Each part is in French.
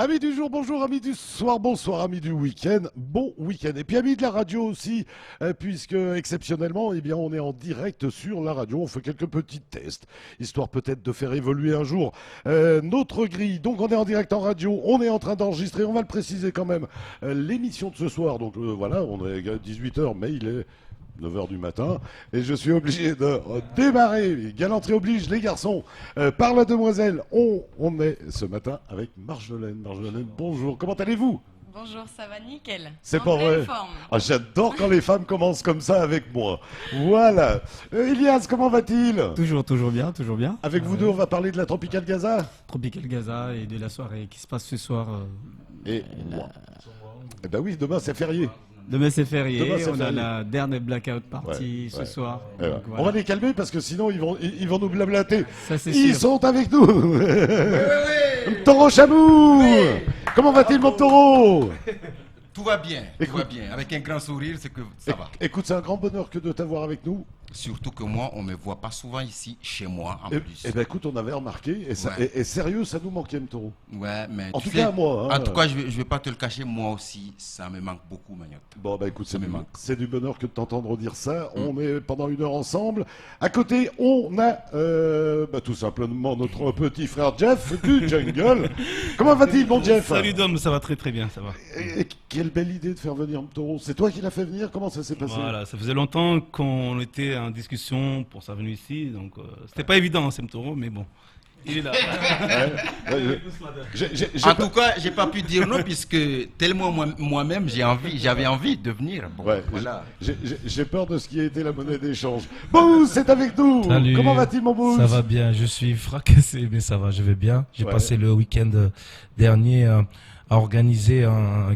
Amis du jour, bonjour, amis du soir, bonsoir, amis du week-end, bon week-end. Et puis amis de la radio aussi, puisque exceptionnellement, eh bien, on est en direct sur la radio, on fait quelques petits tests, histoire peut-être de faire évoluer un jour notre grille. Donc on est en direct en radio, on est en train d'enregistrer, on va le préciser quand même, l'émission de ce soir. Donc voilà, on est à 18h, mais il est 9h du matin, et je suis obligé de démarrer, galanterie oblige les garçons, par la demoiselle. On est ce matin avec Marjolaine. Marjolaine, bonjour, comment allez-vous? Bonjour, ça va nickel. C'est En pas pleine vrai. forme. Ah, j'adore quand les femmes commencent comme ça avec moi. Voilà. Elias, comment va-t-il? Toujours bien, toujours bien. Avec vous deux, on va parler de la Tropical Gaza. Tropical Gaza et de la soirée qui se passe ce soir. Et moi. Eh ben oui, demain c'est férié. Demain c'est férié, Demain, c'est on férié. a la dernière blackout party ce soir. Eh ben, Donc, on voilà. va les calmer parce que sinon ils vont nous blablater. Ça c'est Ils sûr. sont avec nous. Taureau Chamou. Comment va-t-il, mon taureau? Tout va bien, tout Écoute. va bien. Avec un grand sourire, c'est que ça va. Écoute, c'est un grand bonheur que de t'avoir avec nous. Surtout que moi, on me voit pas souvent ici, chez moi, en Et, plus. ben écoute, on avait remarqué, et, ça, Ouais. et sérieux, ça nous manquait, le taureau. Ouais, mais En tu tout sais, cas, moi, hein. En tout cas, je vais pas te le cacher, moi aussi, ça me manque beaucoup, Magnotte. Bon, bah écoute, Ça me manque. c'est du bonheur que de t'entendre dire ça. On est pendant une heure ensemble. À côté, on a tout simplement notre petit frère Jeff du Jungle. Comment va-t-il, mon Jeff? Salut Dom, ça va très très bien, ça va. Et quelle belle idée de faire venir Taureau. C'est toi qui l'as fait venir? Comment ça s'est passé? Voilà, ça faisait longtemps qu'on était en discussion pour sa venue ici, donc c'était pas évident, c'est Taureau, mais bon, il est là. Ouais, j'ai En pas- tout cas, j'ai pas pu dire non, puisque tellement moi-même, j'avais envie de venir. Bon, Ouais, voilà. j'ai peur de ce qui a été la monnaie d'échange. Bouh, c'est avec nous. Salut. Comment va-t-il, mon Bouh? Ça va bien, je suis fracassé, mais ça va, je vais bien. J'ai Ouais. passé le week-end dernier à organiser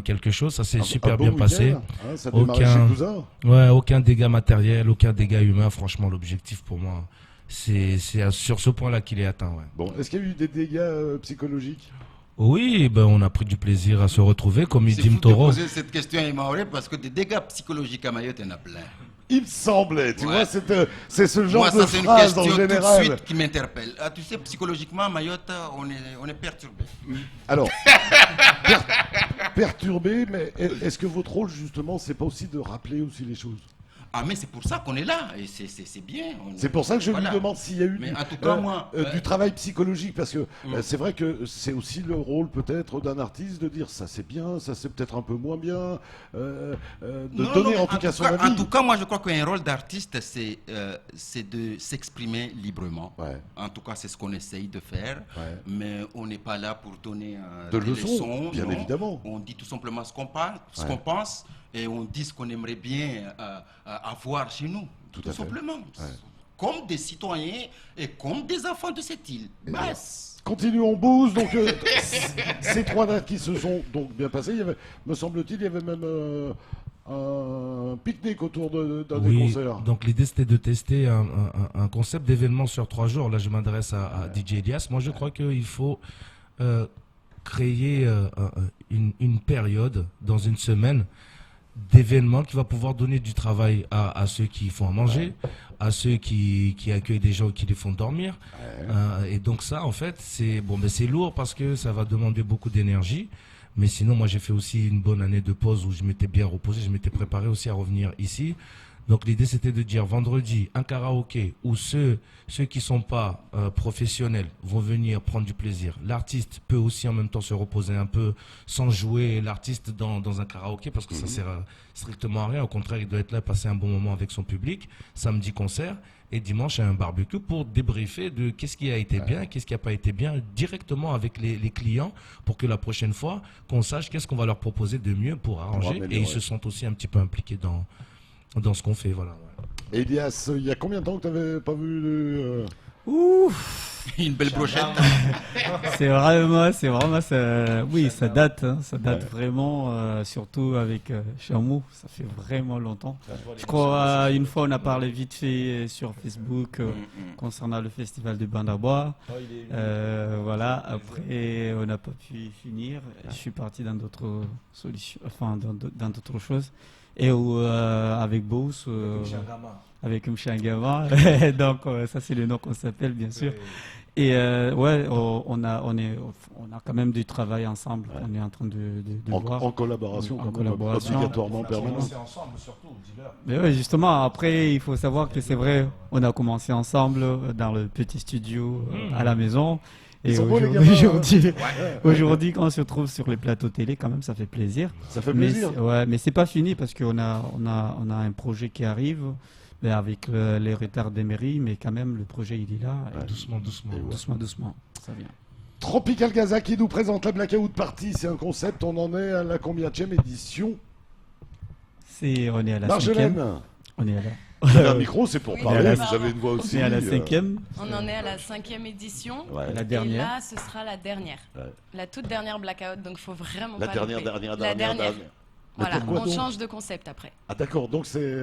quelque chose, ça s'est Un super beau bien passé. week-end, hein, ça démarrait Aucun- chez Cousin. Ouais, aucun dégât matériel, aucun dégât humain. Franchement, l'objectif pour moi, c'est sur ce point-là qu'il est atteint. Ouais. Bon, est-ce qu'il y a eu des dégâts psychologiques? Oui, ben on a pris du plaisir à se retrouver, comme il C'est dit fou de Mtoro. poser cette question à Maoré parce que des dégâts psychologiques à Mayotte, il y en a plein. Il me semblait, tu Ouais. vois, c'est ce genre Moi, de ça, c'est une phrase en question tout de général. suite qui m'interpelle. Ah, tu sais, psychologiquement, à Mayotte, on est perturbé. Alors, perturbé, mais est-ce que votre rôle, justement, c'est pas aussi de rappeler aussi les choses? Ah, mais c'est pour ça qu'on est là, et c'est bien. C'est pour ça que je Voilà. lui demande s'il y a eu Mais en tout cas, moi, du travail psychologique, parce que Mm. c'est vrai que c'est aussi le rôle peut-être d'un artiste de dire ça c'est bien, ça c'est peut-être un peu moins bien, de Non, donner non, en tout cas son En avis. tout cas, moi, je crois qu'un rôle d'artiste, c'est de s'exprimer librement. Ouais. En tout cas, c'est ce qu'on essaye de faire. Ouais. Mais on n'est pas là pour donner De des leçons, bien non. évidemment. On dit tout simplement ce qu'on parle, ce Ouais. qu'on pense, et on dit ce qu'on aimerait bien avoir chez nous. Tout Tout à fait. simplement. Ouais. Comme des citoyens et comme des enfants de cette île. Bas. Continuons Booz, donc ces trois dates qui se sont donc bien passées, il y avait, me semble-t-il, il y avait même un pique-nique autour d'un des Oui, concerts. donc l'idée c'était de tester un concept d'événement sur 3 jours. Là, je m'adresse à DJ Elias. Moi, je crois qu'il faut créer une période dans une semaine d'événements qui va pouvoir donner du travail à ceux qui font à manger, à ceux qui accueillent des gens qui les font dormir. Et donc ça, en fait, c'est bon, mais c'est lourd parce que ça va demander beaucoup d'énergie. Mais sinon, moi, j'ai fait aussi une bonne année de pause où je m'étais bien reposé. Je m'étais préparé aussi à revenir ici. Donc l'idée, c'était de dire vendredi, un karaoké où ceux qui sont pas professionnels vont venir prendre du plaisir. L'artiste peut aussi en même temps se reposer un peu sans jouer l'artiste dans un karaoké parce que ça sert strictement à rien. Au contraire, il doit être là, passer un bon moment avec son public. Samedi, concert. Et dimanche, un barbecue pour débriefer de qu'est-ce qui a été bien, qu'est-ce qui n'a pas été bien, directement avec les clients pour que la prochaine fois, qu'on sache qu'est-ce qu'on va leur proposer de mieux pour arranger. Et améliorer. ils se sentent aussi un petit peu impliqués dans ce qu'on fait, voilà. Ouais. Elias, il y a combien de temps que tu n'avais pas vu Ouf, Une belle brochette. c'est vraiment ça. Oui, ça date, hein, ça date vraiment, surtout avec Chamou, ça fait vraiment longtemps. Je crois une fois on a parlé vite fait sur Facebook concernant le festival de Bandabois. Voilà, après on n'a pas pu finir. Je suis parti dans d'autres solutions, enfin dans d'autres choses. Et avec Bous, avec Mchangama. Donc ça c'est le nom qu'on s'appelle bien sûr. Et ouais, on a quand même du travail ensemble. On est en train de voir. En collaboration, En quand même, collaboration. obligatoirement permanente. ensemble, surtout, dis-leur. Mais ouais, justement, après, il faut savoir que c'est vrai, on a commencé ensemble dans le petit studio à la maison. Ils Et sont beaux, les gamins, aujourd'hui, quand on se retrouve sur les plateaux télé, quand même, ça fait plaisir. Ça fait plaisir. Mais c'est pas fini parce qu'on a un projet qui arrive, mais avec les retards des mairies, mais quand même, le projet, il est là. Et Doucement, doucement. doucement, ça vient. Tropical Gaza qui nous présente la Blackout Party, c'est un concept, on en est à la combienième édition? On est à la Marjolaine, 5e. On est à la... vous avez un micro, c'est pour Oui, parler, mais vous avez une voix On aussi. est à la 5e. On en est à la 5e édition. Ouais. La Et dernière. là, ce sera la dernière. Ouais. La toute dernière Blackout, donc il faut vraiment La pas dernière, louper. dernière, La dernière, dernière. dernière. Voilà, pourquoi on donc change de concept après. Ah d'accord, donc c'est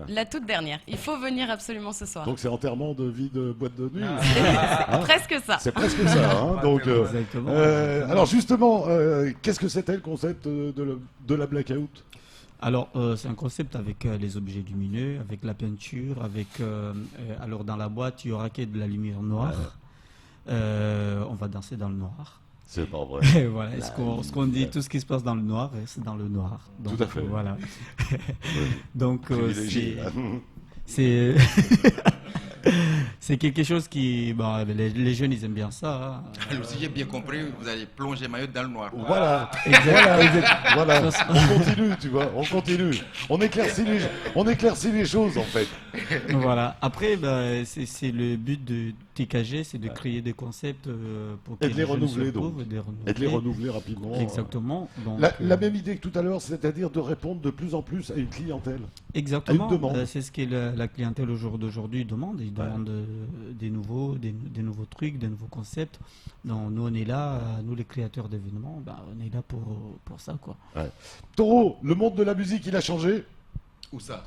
La toute dernière. Il faut venir absolument ce soir. donc c'est enterrement de vie de boîte de nuit. C'est presque ça. C'est presque ça. Hein, donc, Exactement. alors justement, qu'est-ce que c'était le concept de la Blackout? Alors, c'est un concept avec les objets lumineux, avec la peinture, alors dans la boîte, il y aura que de la lumière noire. On va danser dans le noir. C'est pas vrai. Et voilà, ce qu'on dit, tout ce qui se passe dans le noir, c'est dans le noir. Donc, Tout à fait. Voilà. Donc, Privilégié. c'est c'est quelque chose qui, bon, les jeunes, ils aiment bien ça. Hein. Alors, si j'ai bien compris, vous allez plonger Mayotte dans le noir. Voilà. Exact. Voilà. On continue, tu vois, on continue. On éclaircit les choses en fait. Voilà. Après, bah, c'est le but de TKG, c'est de créer des concepts pour que Et de les jeunes renouveler, se retrouvent, donc. et Et de les renouveler rapidement. Exactement. Donc, La même idée que tout à l'heure, c'est-à-dire de répondre de plus en plus à une clientèle. exactement. à une demande. C'est ce que la clientèle au jour d'aujourd'hui demande. Ils demandent des nouveaux trucs, des nouveaux concepts. Donc, nous, on est là, nous les créateurs d'événements, bah, on est là pour ça, quoi. Taureau, le monde de la musique, il a changé Où ça?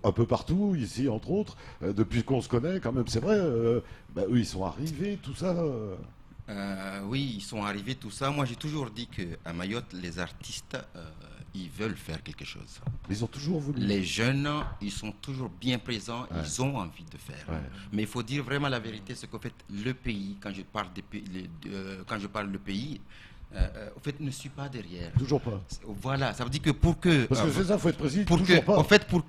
un peu partout, ici entre autres, depuis qu'on se connaît quand même, c'est vrai, eux ils sont arrivés, tout ça. Oui, ils sont arrivés, tout ça. Moi, j'ai toujours dit qu'à Mayotte, les artistes, ils veulent faire quelque chose. Ils ont toujours voulu. Les jeunes, ils sont toujours bien présents, ils ont envie de faire. Ouais. Mais il faut dire vraiment la vérité, c'est qu'en fait, le pays, quand je parle quand je parle le pays, en fait, ne suit pas derrière. Toujours pas. Voilà, ça veut dire que pour que... Parce que c'est ça, faut être précis, pour toujours que, pas. en fait, pour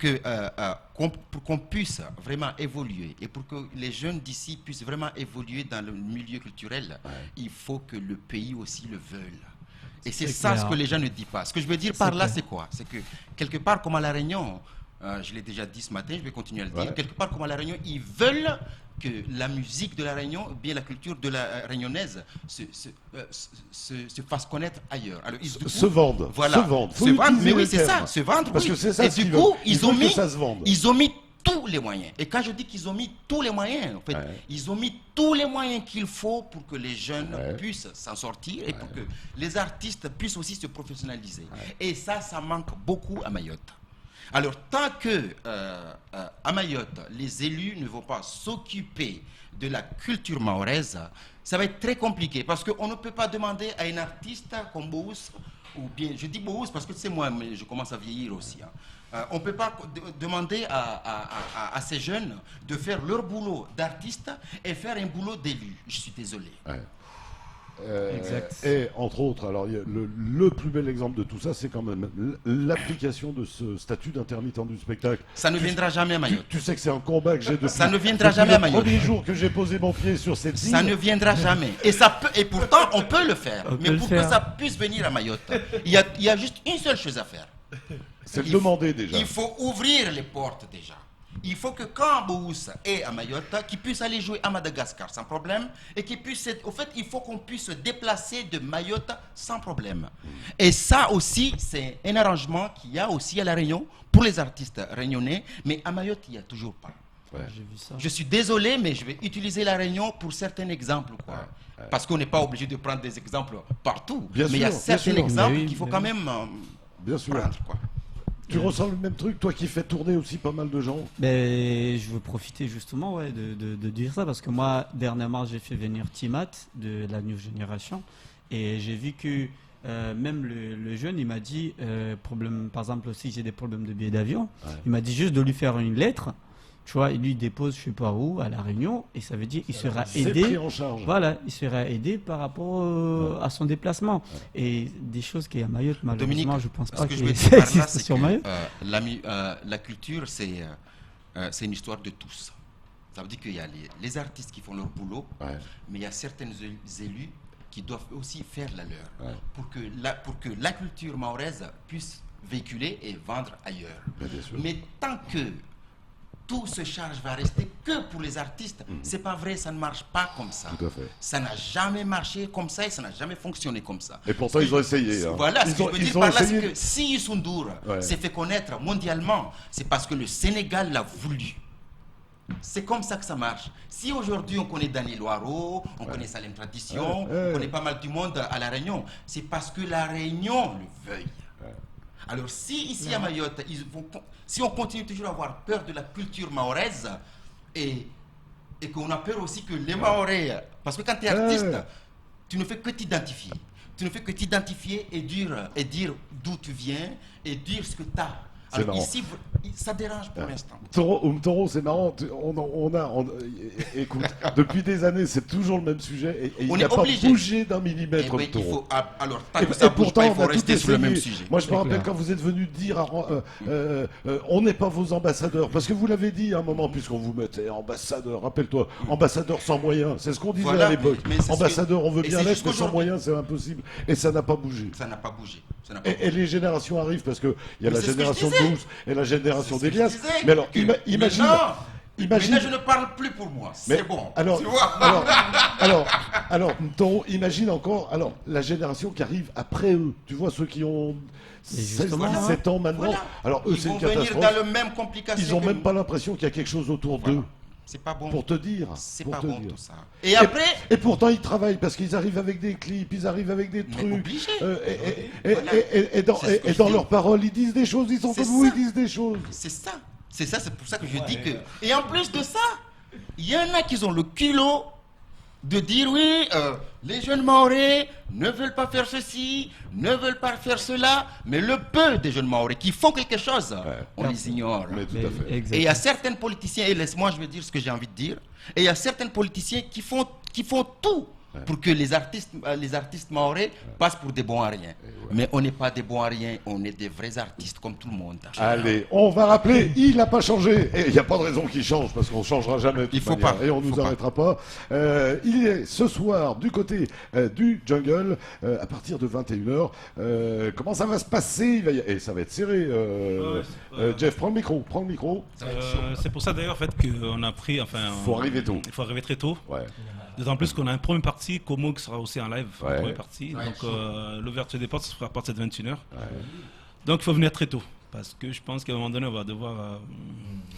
qu'on puisse vraiment évoluer et pour que les jeunes d'ici puissent vraiment évoluer dans le milieu culturel, il faut que le pays aussi le veuille. Et c'est ça clair. ce que les gens ne disent pas. Ce que je veux dire par là, clair. c'est quoi? C'est que quelque part, comme à La Réunion, je l'ai déjà dit ce matin, je vais continuer à le dire, quelque part comme à La Réunion, ils veulent que la musique de La Réunion, ou bien la culture de la réunionnaise se fasse connaître ailleurs. Alors, du coup, Se vendent. voilà, Se vendent. Faut se vendre, utiliser mais oui, le c'est terme. ça, se vendre. Parce oui. que c'est ça Et ce du qu'ils coup, veulent. Ils veulent que ça se vende. ils ont mis tous les moyens. Et quand je dis qu'ils ont mis tous les moyens, en fait, ils ont mis tous les moyens qu'il faut pour que les jeunes puissent s'en sortir et pour que les artistes puissent aussi se professionnaliser. Et ça manque beaucoup à Mayotte. Alors, tant que à Mayotte, les élus ne vont pas s'occuper de la culture mahoraise, ça va être très compliqué parce qu'on ne peut pas demander à un artiste comme Bous, ou bien, je dis Bous parce que c'est moi, mais je commence à vieillir aussi. On ne peut pas demander à ces jeunes de faire leur boulot d'artiste et faire un boulot d'élu. Je suis désolé. Exact. Et entre autres, alors il y a le plus bel exemple de tout ça, c'est quand même l'application de ce statut d'intermittent du spectacle. Ça ne viendra jamais à Mayotte. Tu sais que c'est un combat que j'ai depuis. Ça ne viendra depuis jamais à le Mayotte. premier jour que j'ai posé mon pied sur cette île. Ça ne viendra jamais. Et pourtant, on peut le faire. On peut Mais le pour faire. que ça puisse venir à Mayotte, il y a juste une seule chose à faire. C'est le Il demander déjà. Il faut ouvrir les portes déjà. Il faut que quand Bous est à Mayotte, qu'il puisse aller jouer à Madagascar sans problème et qu'il puisse au fait, il faut qu'on puisse se déplacer de Mayotte sans problème. Et ça aussi, c'est un arrangement qu'il y a aussi à La Réunion pour les artistes réunionnais, mais à Mayotte, il n'y a toujours pas. J'ai vu ça. Je suis désolé, mais je vais utiliser La Réunion pour certains exemples, quoi. Parce qu'on n'est pas obligé de prendre des exemples partout. Bien mais il y a sûr, bien certains sûr. exemples Mais oui, qu'il faut mais quand oui. même Bien sûr. prendre, quoi. Tu ressens le même truc, toi qui fais tourner aussi pas mal de gens. Ben, je veux profiter justement de dire ça parce que moi, dernièrement, j'ai fait venir Timat de la New Generation et j'ai vu que même le jeune, il m'a dit, problème, par exemple, si j'ai des problèmes de billets d'avion, il m'a dit juste de lui faire une lettre Tu vois, et lui il dépose, je sais pas où, à La Réunion, et ça veut dire qu'il sera C'est aidé. pris en charge. Voilà, il sera aidé par rapport à son déplacement. Et des choses qu'il y a à Mayotte, malheureusement, Dominique, je pense ce pas que je que veux ça dire par là, existe c'est sur que Mayotte. la culture, c'est une histoire de tous. Ça veut dire qu'il y a les artistes qui font leur boulot, mais il y a certains élus qui doivent aussi faire la leur pour que la culture mahoraise puisse véhiculer et vendre ailleurs. Mais tant que tout ce charge va rester que pour les artistes, c'est pas vrai, ça ne marche pas comme ça. Tout à fait. Ça n'a jamais marché comme ça et ça n'a jamais fonctionné comme ça. Et pourtant, ils ont essayé. Hein. Voilà, ce que je veux dire par là, c'est que si Youssou N'Dour s'est fait connaître mondialement, c'est parce que le Sénégal l'a voulu. C'est comme ça que ça marche. Si aujourd'hui on connaît Daniel Loireau, on connaît Salem Tradition, on connaît pas mal du monde à La Réunion, c'est parce que La Réunion le veuille. Alors si ici à Mayotte, si on continue toujours à avoir peur de la culture mahoraise et qu'on a peur aussi que les Mahorais, parce que quand tu es artiste, tu ne fais que t'identifier. Tu ne fais que t'identifier et dire d'où tu viens et dire ce que tu as. Alors ici, ça dérange pour l'instant. Toro, c'est marrant. Écoute, depuis des années, c'est toujours le même sujet et il n'a pas bougé d'un millimètre. Oui, Toro. Alors, tant que ça bouge pas, il faut rester sur le même sujet. Moi, je me rappelle quand vous êtes venu dire, on n'est pas vos ambassadeurs, parce que vous l'avez dit à un moment, puisqu'on vous mettait ambassadeur. Rappelle-toi, ambassadeur sans moyens. C'est ce qu'on disait à l'époque. Ambassadeur, on veut bien l'être, mais sans moyens, c'est impossible. Et ça n'a pas bougé. Ça n'a pas bougé. Et les générations arrivent parce que il y a la génération de Douce et la génération d'Elias. Mais alors, imagine. Maintenant, je ne parle plus pour moi. C'est bon. Alors, Toro, imagine encore. Alors, la génération qui arrive après eux. Tu vois ceux qui ont 16, 17 ans maintenant. Voilà. Alors eux, c'est une catastrophe. Ils vont venir dans le même complication. Ils ont même pas l'impression qu'il y a quelque chose autour d'eux. C'est pas bon. Pour te dire. C'est pas bon tout ça. Et après. Et pourtant ils travaillent parce qu'ils arrivent avec des clips, ils arrivent avec des trucs. Et dans leurs paroles, ils disent des choses, ils sont comme vous, ils disent des choses. C'est ça. C'est pour ça que je dis que. Et en plus de ça, il y en a qui ont le culot de dire oui, les jeunes Mahorais ne veulent pas faire ceci, ne veulent pas faire cela, mais le peu des jeunes Mahorais qui font quelque chose, on les ignore. Mais tout à fait. Et il y a certains politiciens, et laisse-moi, je vais dire ce que j'ai envie de dire, et il y a certains politiciens qui font tout pour que les artistes mahorais passent pour des bons à rien. Mais on n'est pas des bons à rien, on est des vrais artistes comme tout le monde. Allez, on va rappeler, il n'a pas changé. Et il n'y a pas de raison qu'il change, parce qu'on ne changera jamais. Il faut pas. Et on ne nous arrêtera pas. Il est ce soir du côté du Jungle, à partir de 21h. Comment ça va se passer? Et ça va être serré. Jeff, prends le micro. C'est pour ça d'ailleurs en fait, qu'on a pris... Faut arriver tôt. Il faut arriver très tôt. Ouais. D'autant plus qu'on a une première partie, Como qui sera aussi en live, Ouais. première partie. Donc l'ouverture des portes se fera à partir de 21h. Donc il faut venir très tôt. Parce que je pense qu'à un moment donné, on va devoir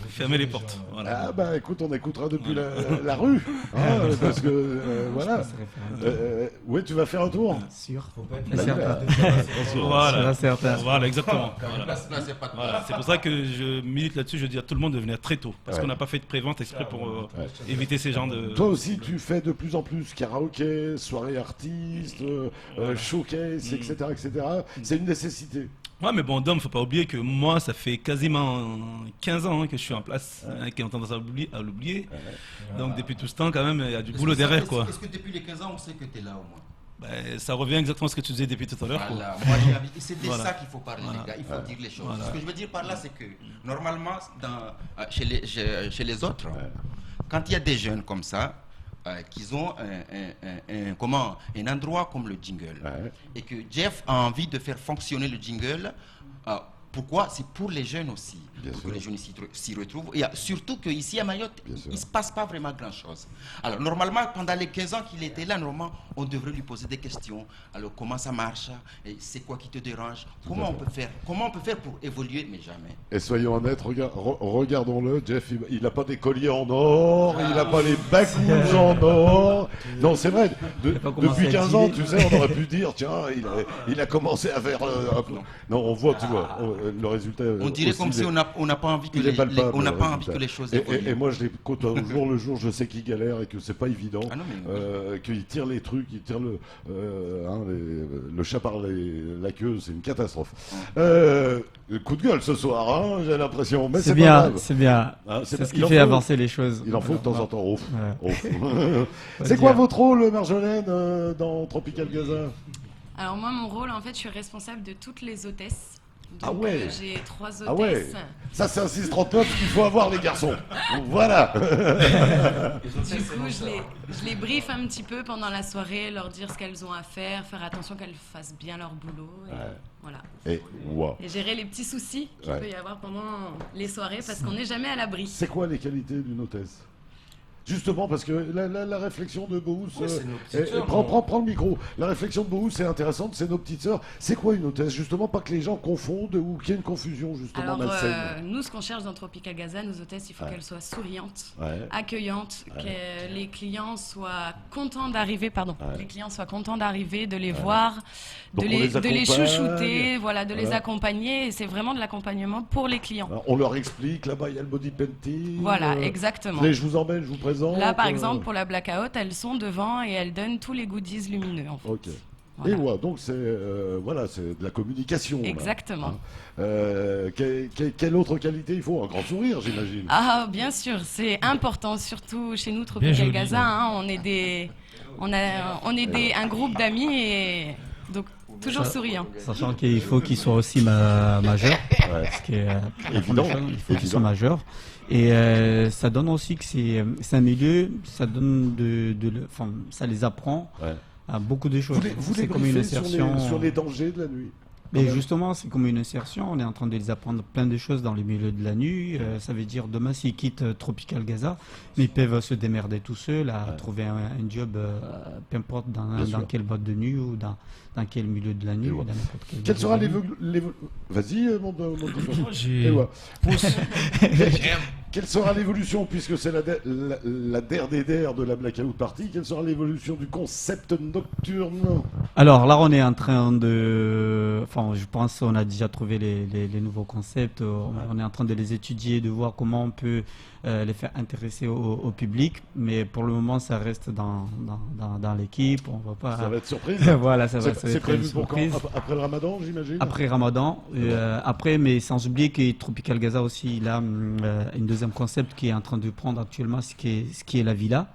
fermer les portes. Voilà. Ah bah écoute, on écoutera depuis la rue. Parce que voilà. Oui, tu vas faire un tour. Sûr. Voilà. Certain. Voilà, exactement. Voilà. C'est pas Voilà. C'est pour ça que je milite là-dessus. Je dis à tout le monde de venir très tôt. Parce qu'on n'a pas fait de prévente exprès pour éviter ces genres de... Toi aussi, tu fais de plus en plus karaoké, soirée artiste, showcase, etc. C'est une nécessité. Ouais, mais bon, Dom, faut pas oublier que moi, ça fait quasiment 15 ans que je suis en place, qui ont tendance à l'oublier. Donc depuis tout ce temps, quand même, il y a du boulot derrière, quoi. Est-ce que depuis les 15 ans, on sait que tu es là au moins? Ben, ça revient exactement à ce que tu disais depuis tout à l'heure. Voilà, moi j'ai envie. C'est de ça qu'il faut parler, les gars. Il faut dire les choses. Ce que je veux dire par là, c'est que normalement, chez les autres, quand il y a des jeunes comme ça, qu'ils ont un endroit comme le jingle, et que Jeff a envie de faire fonctionner le jingle. Pourquoi? C'est pour les jeunes aussi, pour que les jeunes s'y retrouvent. Et surtout qu'ici à Mayotte, il ne se passe pas vraiment grand-chose. Alors normalement, pendant les 15 ans qu'il était là, normalement, on devrait lui poser des questions. Alors comment ça marche? Et c'est quoi qui te dérange? Comment on peut faire pour évoluer? Mais jamais. Et soyons honnêtes, regardons-le, Jeff, il n'a pas des colliers en or, il n'a pas les bagoules en or. Non, c'est vrai, depuis 15 ans, tu sais, on aurait pu dire, tiens, il a commencé à faire... Non, on voit, tu vois... le résultat. On dirait comme si on n'a pas envie que les choses évoluent. Et moi, je les côtoie au jour le jour. Je sais qu'ils galèrent et que c'est pas évident. Qu'ils tirent les trucs, ils tirent le chat par la queue. C'est une catastrophe. Coup de gueule ce soir, hein, j'ai l'impression. Mais c'est bien, pas c'est bien. Hein, c'est ce qui fait avancer les choses. Il en faut de temps en temps. C'est quoi votre rôle, Marjolaine, dans Tropical Gaza? Alors moi, mon rôle, en fait, je suis responsable de toutes les hôtesses. Donc, j'ai 3 hôtesses. Ah ouais. Ça, c'est un 639 qu'il faut avoir, les garçons. Voilà. Du coup, je les briefe un petit peu pendant la soirée, leur dire ce qu'elles ont à faire attention qu'elles fassent bien leur boulot. Voilà. Et gérer les petits soucis qu'il peut y avoir pendant les soirées, parce qu'on n'est jamais à l'abri. C'est quoi les qualités d'une hôtesse? Justement, parce que la réflexion de Bohous... prends le micro. La réflexion de Bohous, c'est intéressante, c'est nos petites sœurs. C'est quoi une hôtesse? Justement, pas que les gens confondent ou qu'il y ait une confusion, justement, malsaine. Nous, ce qu'on cherche dans Tropical Gaza, nos hôtesses, il faut qu'elles soient souriantes, accueillantes, que les clients soient contents d'arriver, les clients soient contents d'arriver, de les voir, de les chouchouter, de les accompagner. Et c'est vraiment de l'accompagnement pour les clients. Alors, on leur explique, là-bas, il y a le body painting. Voilà, exactement. Je vous emmène, je vous présente. Là, par exemple, pour la blackout, elles sont devant et elles donnent tous les goodies lumineux. En fait. Ok. Voilà. Et donc c'est de la communication. Exactement. Quelle autre qualité il faut? Un grand sourire, j'imagine. Ah, bien sûr, c'est important, surtout chez nous, Tropical Gaza. Hein, on est un groupe d'amis et donc toujours souriant. Sachant qu'il faut qu'ils soient aussi majeurs, ce qui est évident. Il faut qu'ils soient majeurs. Et ça donne aussi que c'est un milieu, ça donne ça les apprend à beaucoup de choses. Vous les comme une insertion sur les dangers de la nuit. Mais justement, c'est comme une insertion. On est en train de les apprendre plein de choses dans le milieu de la nuit. Ça veut dire demain, s'ils quittent Tropical Gaza, mais ils peuvent se démerder tout seuls, trouver un job, peu importe dans quelle boîte de nuit ou dans quel milieu de la nuit. Ou dans n'importe quel Quelle sera l'évolution? Vas-y, mon Quelle sera l'évolution, puisque c'est la der des der de la Blackout Party, quelle sera l'évolution du concept nocturne? Alors là, on est en train de... Enfin, je pense qu'on a déjà trouvé les nouveaux concepts. On est en train de les étudier, de voir comment on peut les faire intéresser au public. Mais pour le moment, ça reste dans l'équipe. On va pas... Ça va être surprise. Voilà, ça va être C'est prévu pour quand? Après le Ramadan, j'imagine? Après Ramadan. Après, mais sans oublier que Tropical Gaza aussi, il a une deuxième concept qui est en train de prendre actuellement, ce qui est la villa.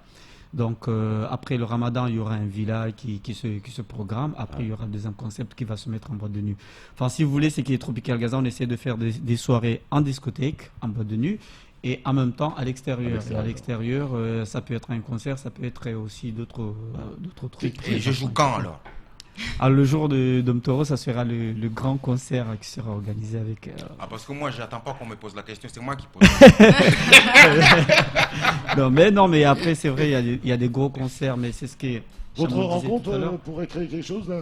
Donc après le Ramadan, il y aura un villa qui se programme. Après, il y aura un deuxième concept qui va se mettre en boîte de nuit. Enfin, si vous voulez, c'est qu'il est Tropical Gaza, on essaie de faire des soirées en discothèque, en boîte de nuit, et en même temps à l'extérieur. Et à l'extérieur, ça peut être un concert, ça peut être aussi d'autres trucs. Et je joue quand alors? Alors, le jour de Dom Toro, ça sera le grand concert qui sera organisé avec... parce que moi, j'attends pas qu'on me pose la question, c'est moi qui pose. non, mais après, c'est vrai, il y a des gros concerts, mais c'est ce qui est... Votre rencontre pourrait créer quelque chose, là?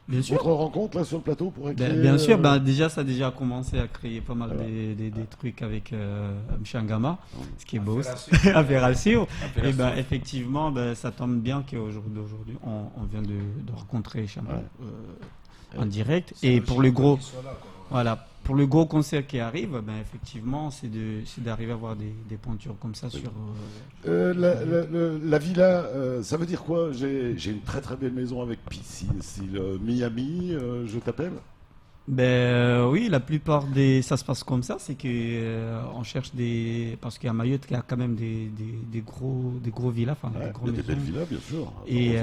Bien sûr. Votre rencontre, là, sur le plateau, pourrait créer... Bien sûr, déjà, ça a déjà commencé à créer pas mal des trucs avec Mchangama, ce qui est beau, à Verasio. Et effectivement, ça tombe bien qu'aujourd'hui, on vient de rencontrer Chama en direct. Et pour le gros... Voilà. Pour le gros concert qui arrive, effectivement, c'est d'arriver à avoir des pointures comme ça sur... La villa, ça veut dire quoi? J'ai une très très belle maison avec piscine, style Miami, je t'appelle? Oui, la plupart ça se passe comme ça, c'est que on cherche parce qu'à Mayotte, il y a quand même des gros villas, des belles villas, bien sûr. Et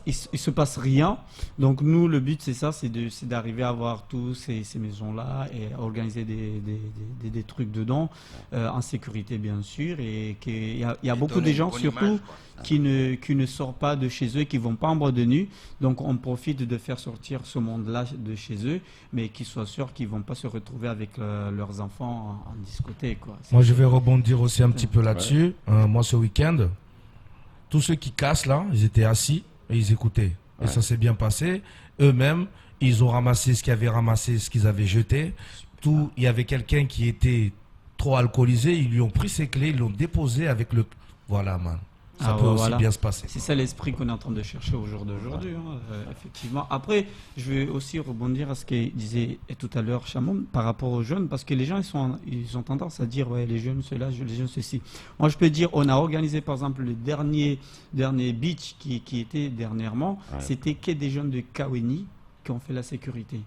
il se passe rien. Donc nous, le but c'est ça, c'est d'arriver à avoir tous ces maisons-là et à organiser des trucs dedans, en sécurité bien sûr, et qu'il y a beaucoup de gens surtout qui ne sortent pas de chez eux, qui vont pas en boîte de nuit. Donc on profite de faire sortir ce monde-là de chez eux, mais qu'ils soient sûrs qu'ils vont pas se retrouver avec leurs enfants en discothèque, quoi. Moi, je vais rebondir aussi un petit peu là-dessus. Moi, ce week-end, tous ceux qui cassent là, ils étaient assis et ils écoutaient. Et ça s'est bien passé. Eux-mêmes, ils ont ramassé ce qu'ils avaient ramassé, ce qu'ils avaient jeté. Il y avait quelqu'un qui était trop alcoolisé, ils lui ont pris ses clés, ils l'ont déposé avec le... Voilà, man. ça peut aussi bien se passer. C'est ça l'esprit qu'on est en train de chercher au jour d'aujourd'hui, effectivement. Après, je vais aussi rebondir à ce qu'il disait tout à l'heure Chamon par rapport aux jeunes, parce que les gens ils ont tendance à dire ouais, les jeunes cela, les jeunes ceci. Moi, je peux dire, on a organisé par exemple le dernier beach qui était dernièrement, c'était que des jeunes de Kaweni qui ont fait la sécurité.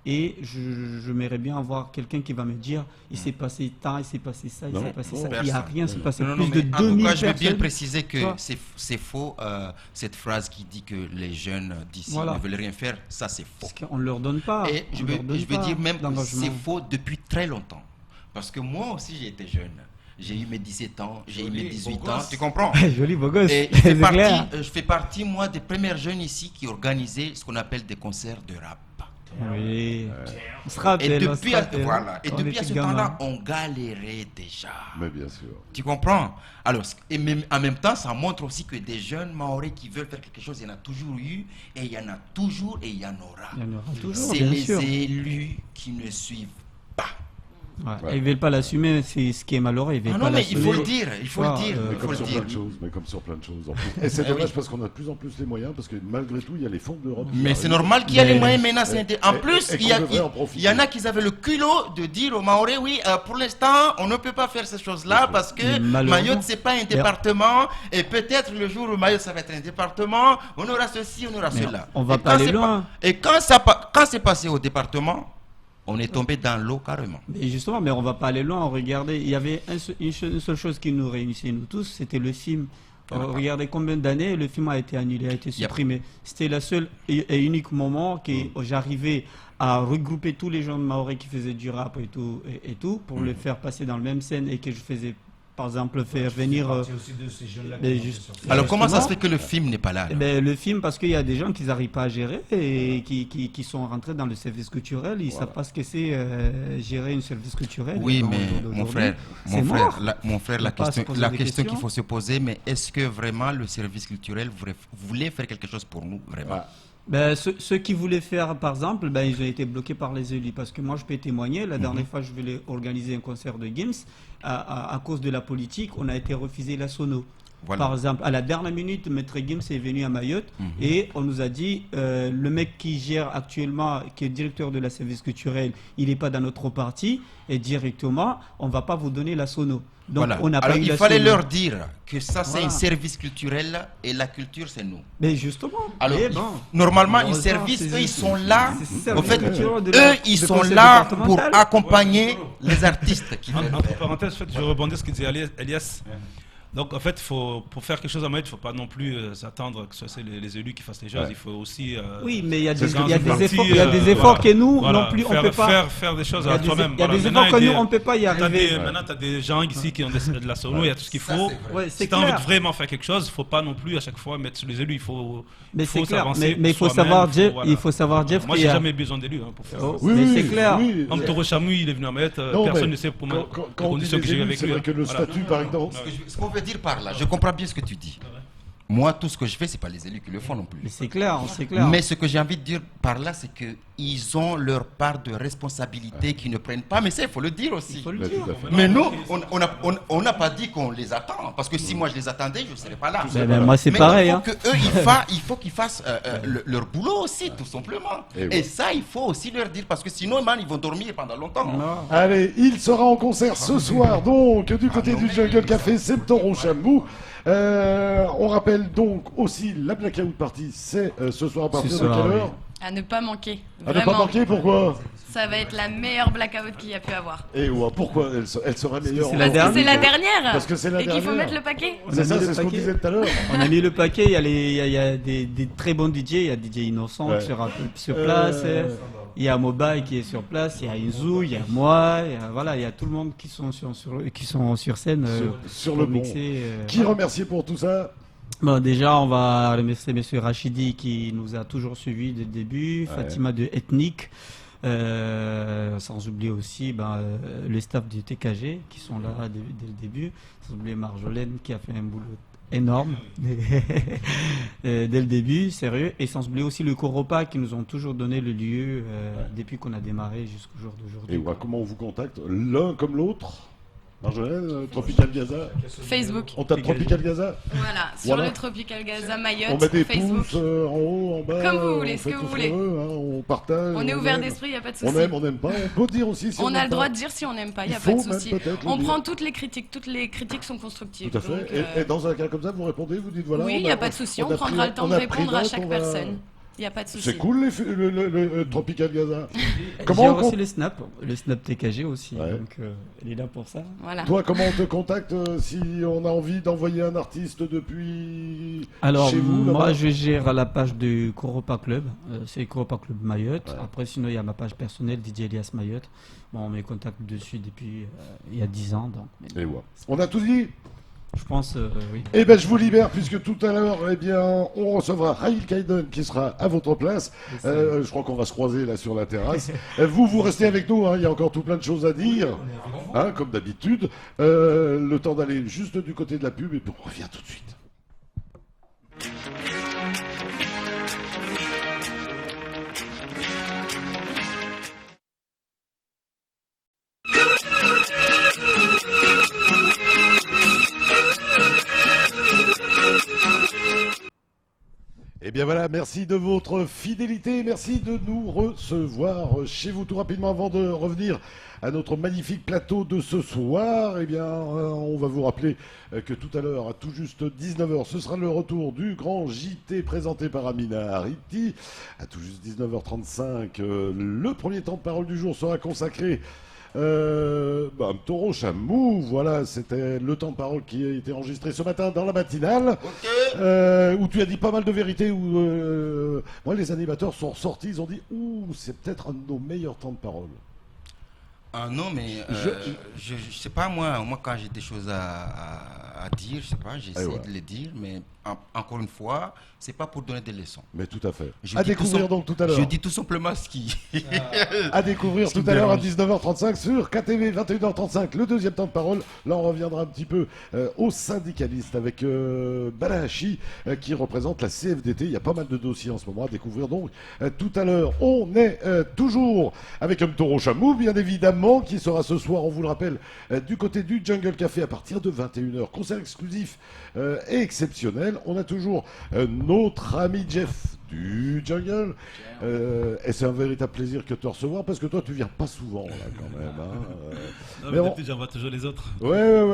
Et je m'aimerais bien avoir quelqu'un qui va me dire il s'est passé tant, il s'est passé ça, il s'est passé ça. Il n'y a rien s'est passé. Plus de 2000 personnes. Je vais bien préciser que c'est faux. Cette phrase qui dit que les jeunes d'ici ne veulent rien faire, ça c'est faux. Parce qu'on ne leur donne pas. Et je vais dire même que c'est faux depuis très longtemps. Parce que moi aussi j'ai été jeune. J'ai eu mes 17 ans, j'ai eu mes 18 ans, tu comprends? Joli beau gosse. Et je fais partie, moi, des premières jeunes ici qui organisaient ce qu'on appelle des concerts de rap. Oui. Et depuis à ce temps-là, on galérait déjà. Mais bien sûr. Tu comprends? Alors, et même, en même temps, ça montre aussi que des jeunes Mahorais qui veulent faire quelque chose, il y en a toujours eu, et il y en a toujours, et il y en aura. C'est les élus qui ne suivent pas. Ouais. Ils ne veulent pas l'assumer, c'est ce qui est malheureux. Ils veulent pas mais il faut le dire, il faut le dire. Mais comme sur plein de choses. En plus. Et c'est dommage parce qu'on a de plus en plus les moyens, parce que malgré tout, il y a les fonds de l'Europe. Mais c'est normal qu'il y a les moyens maintenant. En plus, il y en a qui avaient le culot de dire aux Mahorais, oui, pour l'instant, on ne peut pas faire ces choses-là parce que Mayotte, c'est pas un département, et peut-être le jour où Mayotte, ça va être un département, on aura ceci, on aura cela. On va pas aller loin. Et quand c'est passé au département, on est tombé dans l'eau carrément. Et justement, mais on va pas aller loin. Regardez, il y avait une seule chose qui nous réunissait, nous tous, c'était le film. Regardez combien d'années le film a été annulé, a été supprimé. C'était la seule et unique moment que j'arrivais à regrouper tous les gens de Mahorais qui faisaient du rap et tout pour le faire passer dans la même scène et que je faisais par exemple faire venir alors comment ça se fait que le film n'est pas là? Le film, parce qu'il y a des gens qui n'arrivent pas à gérer et qui sont rentrés dans le service culturel, ils ne savent pas ce que c'est gérer un service culturel. Oui, mais mon frère, la question qu'il faut se poser, mais est-ce que vraiment le service culturel voulait faire quelque chose pour nous, vraiment? Ceux qui voulaient faire, par exemple, ils ont été bloqués par les élus. Parce que moi, je peux témoigner. La dernière fois, je voulais organiser un concert de Gims. À cause de la politique, on a été refusé la sono. Voilà. Par exemple, à la dernière minute, Maître Gims est venu à Mayotte et on nous a dit le mec qui gère actuellement, qui est directeur de la service culturel, il n'est pas dans notre parti et directement, on ne va pas vous donner la sono. Donc, voilà. on n'a pas eu il fallait leur dire que ça c'est un service culturel et la culture c'est nous. Mais justement. Alors, normalement, un service, eux ils sont là. En fait, eux ils sont là pour accompagner les artistes qui veulent. Entre parenthèses, je rebondis sur ce que disait Elias. Donc en fait, pour faire quelque chose à Mayotte, il ne faut pas non plus s'attendre que ce soit les élus qui fassent les choses. Il faut aussi. Oui, mais il y a des efforts que nous non plus on peut pas faire des choses à toi-même. Il y a des efforts que nous on peut pas y arriver. Maintenant, tu as des gens ici qui ont de la sono, il y a tout ce qu'il faut. Si tu as envie de vraiment faire quelque chose, il ne faut pas non plus à chaque fois mettre sur les élus. Il faut s'avancer. Mais il faut savoir, Jeff. Moi, j'ai jamais besoin d'élus pour faire ça. Mais c'est clair. Comme Toro Chamou, il est venu à Mayotte, personne ne sait pour moi les conditions que j'ai eues avec lui. C'est vrai que le statut, par exemple. Ce qu'on veut dire par là, je comprends bien ce que tu dis. Moi, tout ce que je fais, c'est pas les élus qui le font non plus. Mais c'est clair, Mais ce que j'ai envie de dire par là, c'est que ils ont leur part de responsabilité qu'ils ne prennent pas. Mais ça, il faut le dire aussi. Mais nous, on n'a pas dit qu'on les attend. Parce que si moi je les attendais, je ne serais pas là. Moi, c'est pareil. Il faut qu'ils fassent leur boulot aussi, tout simplement. Et ça, il faut aussi leur dire. Parce que sinon, ils vont dormir pendant longtemps. Allez, il sera en concert ce soir, donc, du côté du Jungle Café, c'est Toro Chamou. On rappelle donc aussi la Blackout Party, c'est ce soir à partir de quelle heure? À ne pas manquer. À ne pas manquer, pourquoi? Ça va être la meilleure blackout qu'il y a pu avoir. Et pourquoi elle sera meilleure? Parce que c'est la dernière. Parce que c'est la dernière. Et qu'il faut mettre le paquet. C'est ça, c'est ce qu'on disait tout à l'heure. On a mis le paquet, il y a des très bons DJ, il y a DJ Innocent qui sera sur place, il y a Mobile qui est sur place, il y a Inzou, il y a moi, il y a tout le monde qui sont sur scène. Sur le bon. Qui remercier pour tout ça? Bon, déjà, on va remercier M. Rachidi qui nous a toujours suivis dès le début, Fatima de Ethnique, sans oublier aussi le staff du TKG qui sont là dès le début, sans oublier Marjolaine qui a fait un boulot énorme dès le début, sérieux, et sans oublier aussi le Coropa qui nous ont toujours donné le lieu depuis qu'on a démarré jusqu'au jour d'aujourd'hui. Et comment on vous contacte? L'un comme l'autre? Marjolaine, Tropical Gaza. Facebook. On tape Tropical Gaza. Voilà, sur le Tropical Gaza Mayotte. On met des Facebook. pouces en haut, en bas. Comme vous voulez, ce que vous voulez. On partage. On est ouvert d'esprit, il n'y a pas de souci. On aime pas. On peut dire aussi si on a le droit pas. de dire si on n'aime pas, il n'y a pas de souci. On prend toutes les critiques sont constructives. Tout à fait. Donc, et dans un cas comme ça, vous répondez, vous dites voilà. Oui, il n'y a pas de souci, on prendra le temps de répondre à chaque personne. Il n'y a pas de souci. C'est cool le Tropical Gaza. Comment on aussi le Snap TKG aussi, donc il est là pour ça. Voilà. Toi, comment on te contacte si on a envie d'envoyer un artiste depuis chez vous? Moi, je gère la page du Coropa Club, c'est Coropa Club Mayotte. Après, sinon, il y a ma page personnelle, DJ Elias Mayotte. Bon, on me contacte dessus depuis il y a 10 ans. Donc, et ouais. On a tout dit. Je pense, oui. Eh bien, je vous libère, puisque tout à l'heure, on recevra Raïl Kaiden qui sera à votre place. Je crois qu'on va se croiser là sur la terrasse. Vous restez avec nous, il y a encore tout plein de choses à dire, comme d'habitude. Le temps d'aller juste du côté de la pub, et puis on revient tout de suite. Eh bien voilà, merci de votre fidélité, merci de nous recevoir chez vous. Tout rapidement avant de revenir à notre magnifique plateau de ce soir, eh bien on va vous rappeler que tout à l'heure, à tout juste 19h, ce sera le retour du grand JT présenté par Amina Hariti. À tout juste 19h35, le premier temps de parole du jour sera consacré Taureau Chamou, voilà, c'était le temps de parole qui a été enregistré ce matin dans la matinale, où tu as dit pas mal de vérités, où moi les animateurs sont ressortis, ils ont dit c'est peut-être un de nos meilleurs temps de parole. Ah non, mais je sais pas, moi quand j'ai des choses à dire, je sais pas, j'essaie de les dire, mais encore une fois, c'est pas pour donner des leçons. Mais tout à fait. À découvrir donc tout à l'heure. Je dis tout simplement ce qui... à découvrir tout à l'heure à 19h35 sur KTV, 21h35, le deuxième temps de parole. Là, on reviendra un petit peu aux syndicalistes avec Balahachi qui représente la CFDT. Il y a pas mal de dossiers en ce moment à découvrir donc tout à l'heure. On est toujours avec Taureau Chamou, bien évidemment, qui sera ce soir, on vous le rappelle, du côté du Jungle Café à partir de 21h. Concert exclusif et exceptionnel. On a toujours notre ami Jeff du Jungle. Et c'est un véritable plaisir que de te recevoir parce que toi, tu viens pas souvent là quand même. Non, mais d'habitude, j'envoie toujours les autres. Ouais,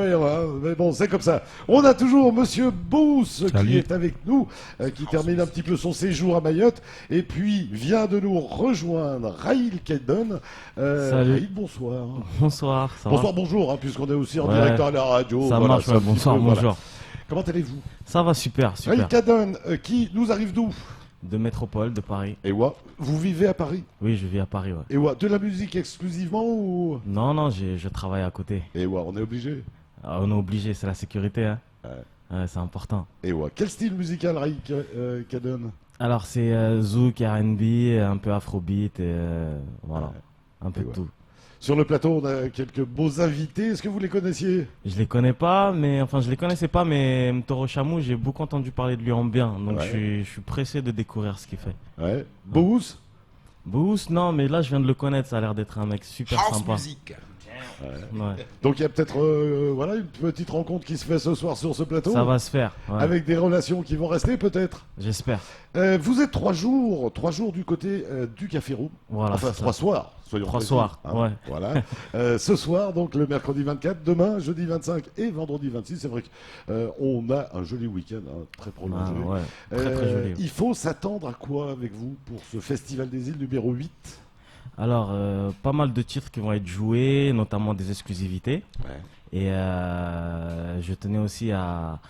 mais bon, c'est comme ça. On a toujours Monsieur Bous qui est avec nous, qui termine un petit peu son séjour à Mayotte. Et puis vient de nous rejoindre Raïl Kaiden. Salut. Raïl, bonsoir. Bonsoir. Bonsoir, bonjour, puisqu'on est aussi en direct à la radio. Ça marche, bonsoir, bonjour. Comment allez-vous? Ça va super. Raïl Kaiden, qui nous arrive d'où? De Métropole, de Paris. Et ouais, vous vivez à Paris? Oui, je vis à Paris, ouais. Et ouais, de la musique exclusivement ou? Non, je travaille à côté. Et ouais, on est obligé? On est obligé, c'est la sécurité, hein. Ouais, c'est important. Et ouais, quel style musical, Raïl Kaiden? Alors, c'est zouk, R&B, un peu afrobeat, et voilà, un peu de tout. Sur le plateau, on a quelques beaux invités. Est-ce que vous les connaissiez? Je les connais pas, je les connaissais pas, mais Taureau Chamou, j'ai beaucoup entendu parler de lui en bien. Donc je suis pressé de découvrir ce qu'il fait. Ouais. Bous? Bous, non, mais là je viens de le connaître, ça a l'air d'être un mec super sympa. Music. Ouais. Donc il y a peut-être une petite rencontre qui se fait ce soir sur ce plateau. Ça va se faire. Ouais. Avec des relations qui vont rester peut-être. J'espère. Vous êtes 3 jours du côté du Café Room. Voilà, enfin 3 soirs. 3 soirs, ouais. Voilà. Ce soir, donc le mercredi 24, demain, jeudi 25 et vendredi 26. C'est vrai qu'on a un joli week-end, très prolongé. Très joli. Il faut s'attendre à quoi avec vous pour ce Festival des Îles numéro 8? Alors, pas mal de titres qui vont être joués, notamment des exclusivités. Ouais. Et je tenais aussi à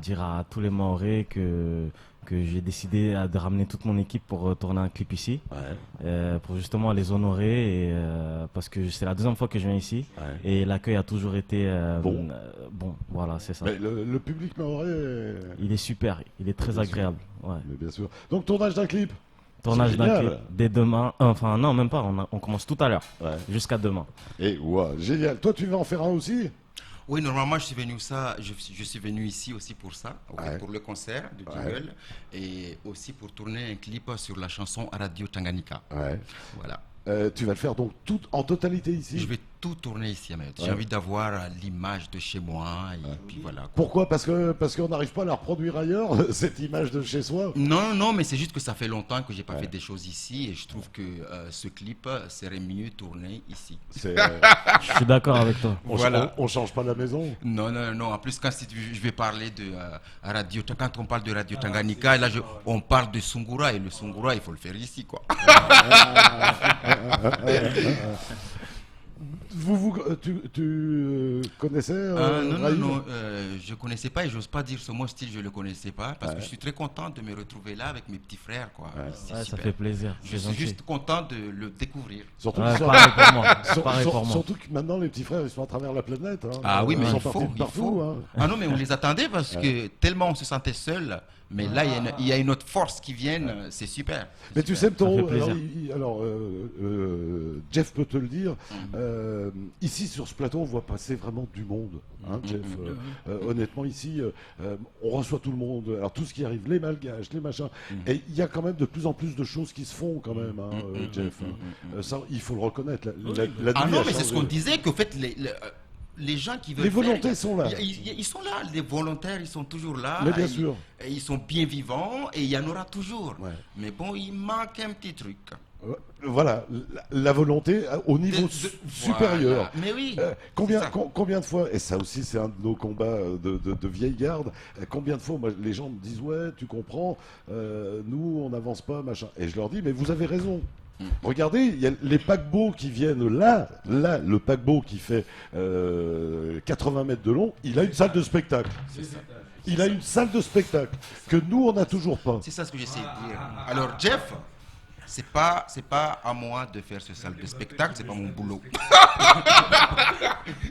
dire à tous les Mahorais que j'ai décidé de ramener toute mon équipe pour tourner un clip ici, pour justement les honorer, et, parce que c'est la deuxième fois que je viens ici, et l'accueil a toujours été bon, voilà, c'est ça. Mais le public mahorais, il est super, il est très agréable. Ouais. Mais bien sûr. Donc tournage d'un clip. Tournage d'un clip dès demain, enfin non, même pas, on commence tout à l'heure, jusqu'à demain. Et génial. Toi, tu vas en faire un aussi? Oui, normalement, je suis venu ici aussi pour ça, pour le concert de Jungle, et aussi pour tourner un clip sur la chanson Radio Tanganyika. Voilà. Tu vas le faire donc tout en totalité ici? Je vais tout tourner ici à Mayotte. J'ai envie d'avoir l'image de chez moi et puis voilà. Pourquoi? Parce qu'on n'arrive pas à la reproduire ailleurs, cette image de chez soi? Non, mais c'est juste que ça fait longtemps que j'ai pas fait des choses ici et je trouve que ce clip serait mieux tourné ici. Je suis d'accord avec toi. On change pas la maison? Non. En plus, quand je vais parler de radio, quand on parle de Radio Tanganyika, là, on parle de Sungura et le Sungura, il faut le faire ici, quoi. Tu connaissais Non, je connaissais pas et j'ose pas dire ce mot style, je le connaissais pas parce que je suis très content de me retrouver là avec mes petits frères, quoi. Ça fait plaisir. Je suis juste content de le découvrir. Surtout, pareil pour moi. Surtout que maintenant les petits frères ils sont à travers la planète. Hein. Ah oui, mais ils il sont faut. partout. Hein. Ah non, mais on les attendait parce que tellement on se sentait seul. Mais là, il y a une autre force qui vient, c'est super. Mais tu sais, Toro, Jeff peut te le dire, ici sur ce plateau, on voit passer vraiment du monde, hein, Jeff. Honnêtement, ici, on reçoit tout le monde, alors tout ce qui arrive, les malgaches, les machins, et il y a quand même de plus en plus de choses qui se font quand même, hein, Jeff. Ça, il faut le reconnaître. Non, mais c'est ce qu'on disait, qu'au fait, les gens qui veulent les volontés sont là. Ils sont là, les volontaires, ils sont toujours là. Mais bien sûr. Ils sont bien vivants et il y en aura toujours. Ouais. Mais bon, il manque un petit truc. Voilà, la volonté au niveau supérieur. Voilà. Mais oui. Combien de fois, et ça aussi c'est un de nos combats de vieille garde, combien de fois les gens me disent ouais, tu comprends, nous on n'avance pas, machin. Et je leur dis mais vous avez raison. Regardez, il y a les paquebots qui viennent là, le paquebot qui fait 80 mètres de long, il a une salle de spectacle. Il a une salle de spectacle que nous on n'a toujours pas. C'est ça ce que j'essaie de dire. Alors Jeff, c'est pas à moi de faire ce salle de spectacle, c'est pas mon boulot.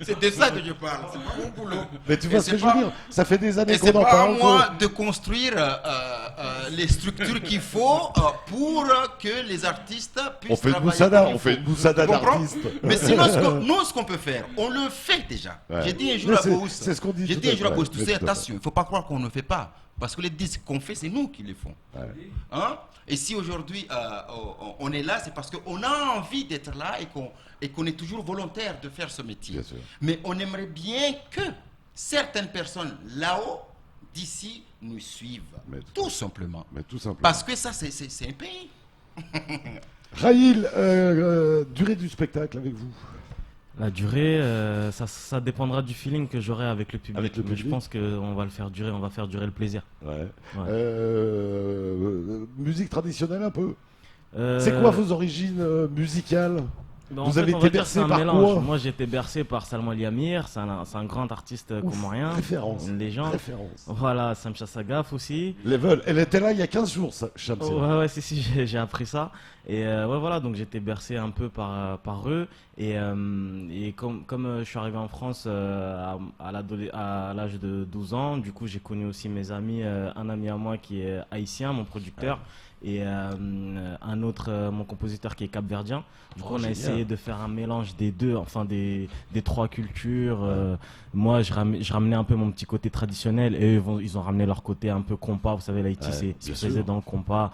C'est de ça que je parle, c'est pas mon boulot. Mais tu vois ce que je veux dire, ça fait des années qu'on en parle. C'est pas à moi de construire les structures qu'il faut pour que les artistes puissent travailler. On fait une boussada d'artistes. Mais sinon, nous, ce qu'on peut faire, on le fait déjà. Ouais. J'ai dit un jour à Bous, c'est ce qu'on dit. J'ai dit un jour à Bous, tu sais, attention, il ne faut pas croire qu'on ne fait pas. Parce que les disques qu'on fait, c'est nous qui les font. Ouais. Hein? Et si aujourd'hui on est là, c'est parce qu'on a envie d'être là et qu'on est toujours volontaire de faire ce métier. Mais on aimerait bien que certaines personnes là-haut, d'ici, nous suivent. Tout simplement. Parce que ça, c'est un pays. Raïl, durée du spectacle avec vous? La durée, ça dépendra du feeling que j'aurai avec le public. Mais je pense qu'on va le faire durer, on va faire durer le plaisir. Ouais. Musique traditionnelle un peu. C'est quoi vos origines musicales? Vous avez été bercé par quoi? Moi, j'ai été bercé par Salman Liamir, c'est un grand artiste comorien. Référence. Une légende. Voilà, Samcha Sagaf aussi. Elle était là il y a 15 jours, Shamsia. Ouais, si, j'ai appris ça. Et voilà, donc j'étais bercé un peu par eux. Et comme je suis arrivé en France à l'âge de 12 ans, du coup, j'ai connu aussi mes amis, un ami à moi qui est haïtien, mon producteur. Et un autre, mon compositeur qui est capverdien. Du coup, on a essayé de faire un mélange des deux, enfin des trois cultures. Moi, je ramenais un peu mon petit côté traditionnel et eux, ils ont ramené leur côté un peu compas. Vous savez, l'Haïti, c'est spécialisé dans le compas.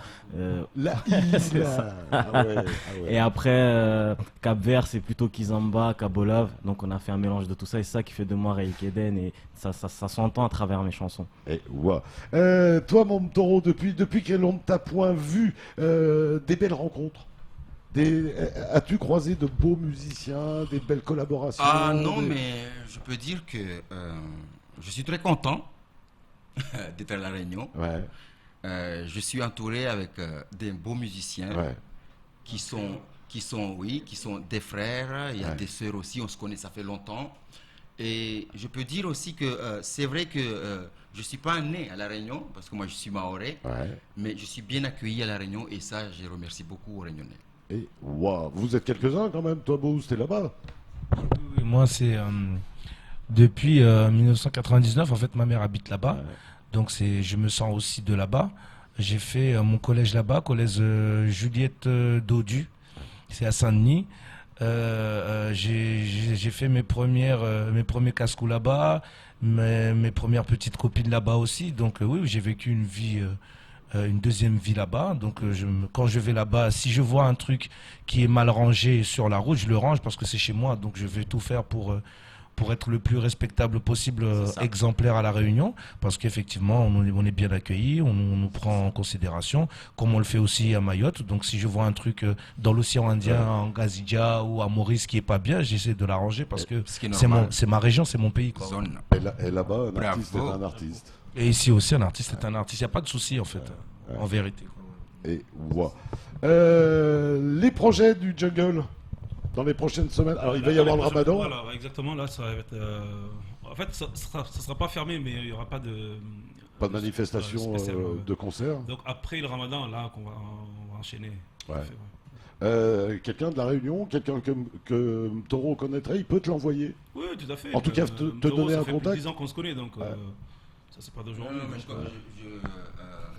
Et après, Cap-Vert, c'est plutôt Kizomba, Kabolov. Donc, on a fait un mélange de tout ça et c'est ça qui fait de moi Raïl Keden. Et ça s'entend à travers mes chansons. Et toi, mon Toro, depuis que l'on t'a point vu des belles rencontres? As-tu croisé de beaux musiciens, des belles collaborations? Ah non, mais je peux dire que je suis très content d'être à La Réunion. Ouais. Je suis entouré avec des beaux musiciens qui sont des frères. Il y a des sœurs aussi, on se connaît, ça fait longtemps. Et je peux dire aussi que c'est vrai que je ne suis pas né à La Réunion, parce que moi je suis mahorais, mais je suis bien accueilli à La Réunion et ça, je remercie beaucoup aux Réunionnais. Et vous êtes quelques-uns quand même, toi Bous, t'es là-bas? Oui, moi c'est depuis 1999, en fait ma mère habite là-bas, donc je me sens aussi de là-bas. J'ai fait mon collège là-bas, collège Juliette Dodu, c'est à Saint-Denis. J'ai fait mes premiers casse-cou là-bas, mes premières petites copines là-bas aussi. Donc oui, j'ai vécu une vie une deuxième vie là-bas. Donc quand je vais là-bas, si je vois un truc qui est mal rangé sur la route, je le range parce que c'est chez moi. Donc je vais tout faire pour être le plus respectable possible, exemplaire à La Réunion, parce qu'effectivement, on est bien accueillis, on nous prend en considération, comme on le fait aussi à Mayotte. Donc si je vois un truc dans l'océan Indien, en Gazidja ou à Maurice qui est pas bien, j'essaie de l'arranger parce que c'est ma région, c'est mon pays, quoi. Et là-bas, un artiste est un artiste. Et ici aussi, un artiste est un artiste. Il n'y a pas de souci, en fait, en vérité. Et voilà. Les projets du jungle dans les prochaines semaines. Alors, il va y avoir le Ramadan. Voilà, exactement. Là, ça va être. En fait, ça sera pas fermé, mais il n'y aura pas de. Pas de manifestation, de concert. Donc, après le Ramadan, là, on va enchaîner. Quelqu'un de La Réunion, quelqu'un que Toro connaîtrait, il peut te l'envoyer. Oui, tout à fait. En tout cas, te donner un contact. Ça fait 10 ans qu'on se connaît, donc ça, c'est pas d'aujourd'hui.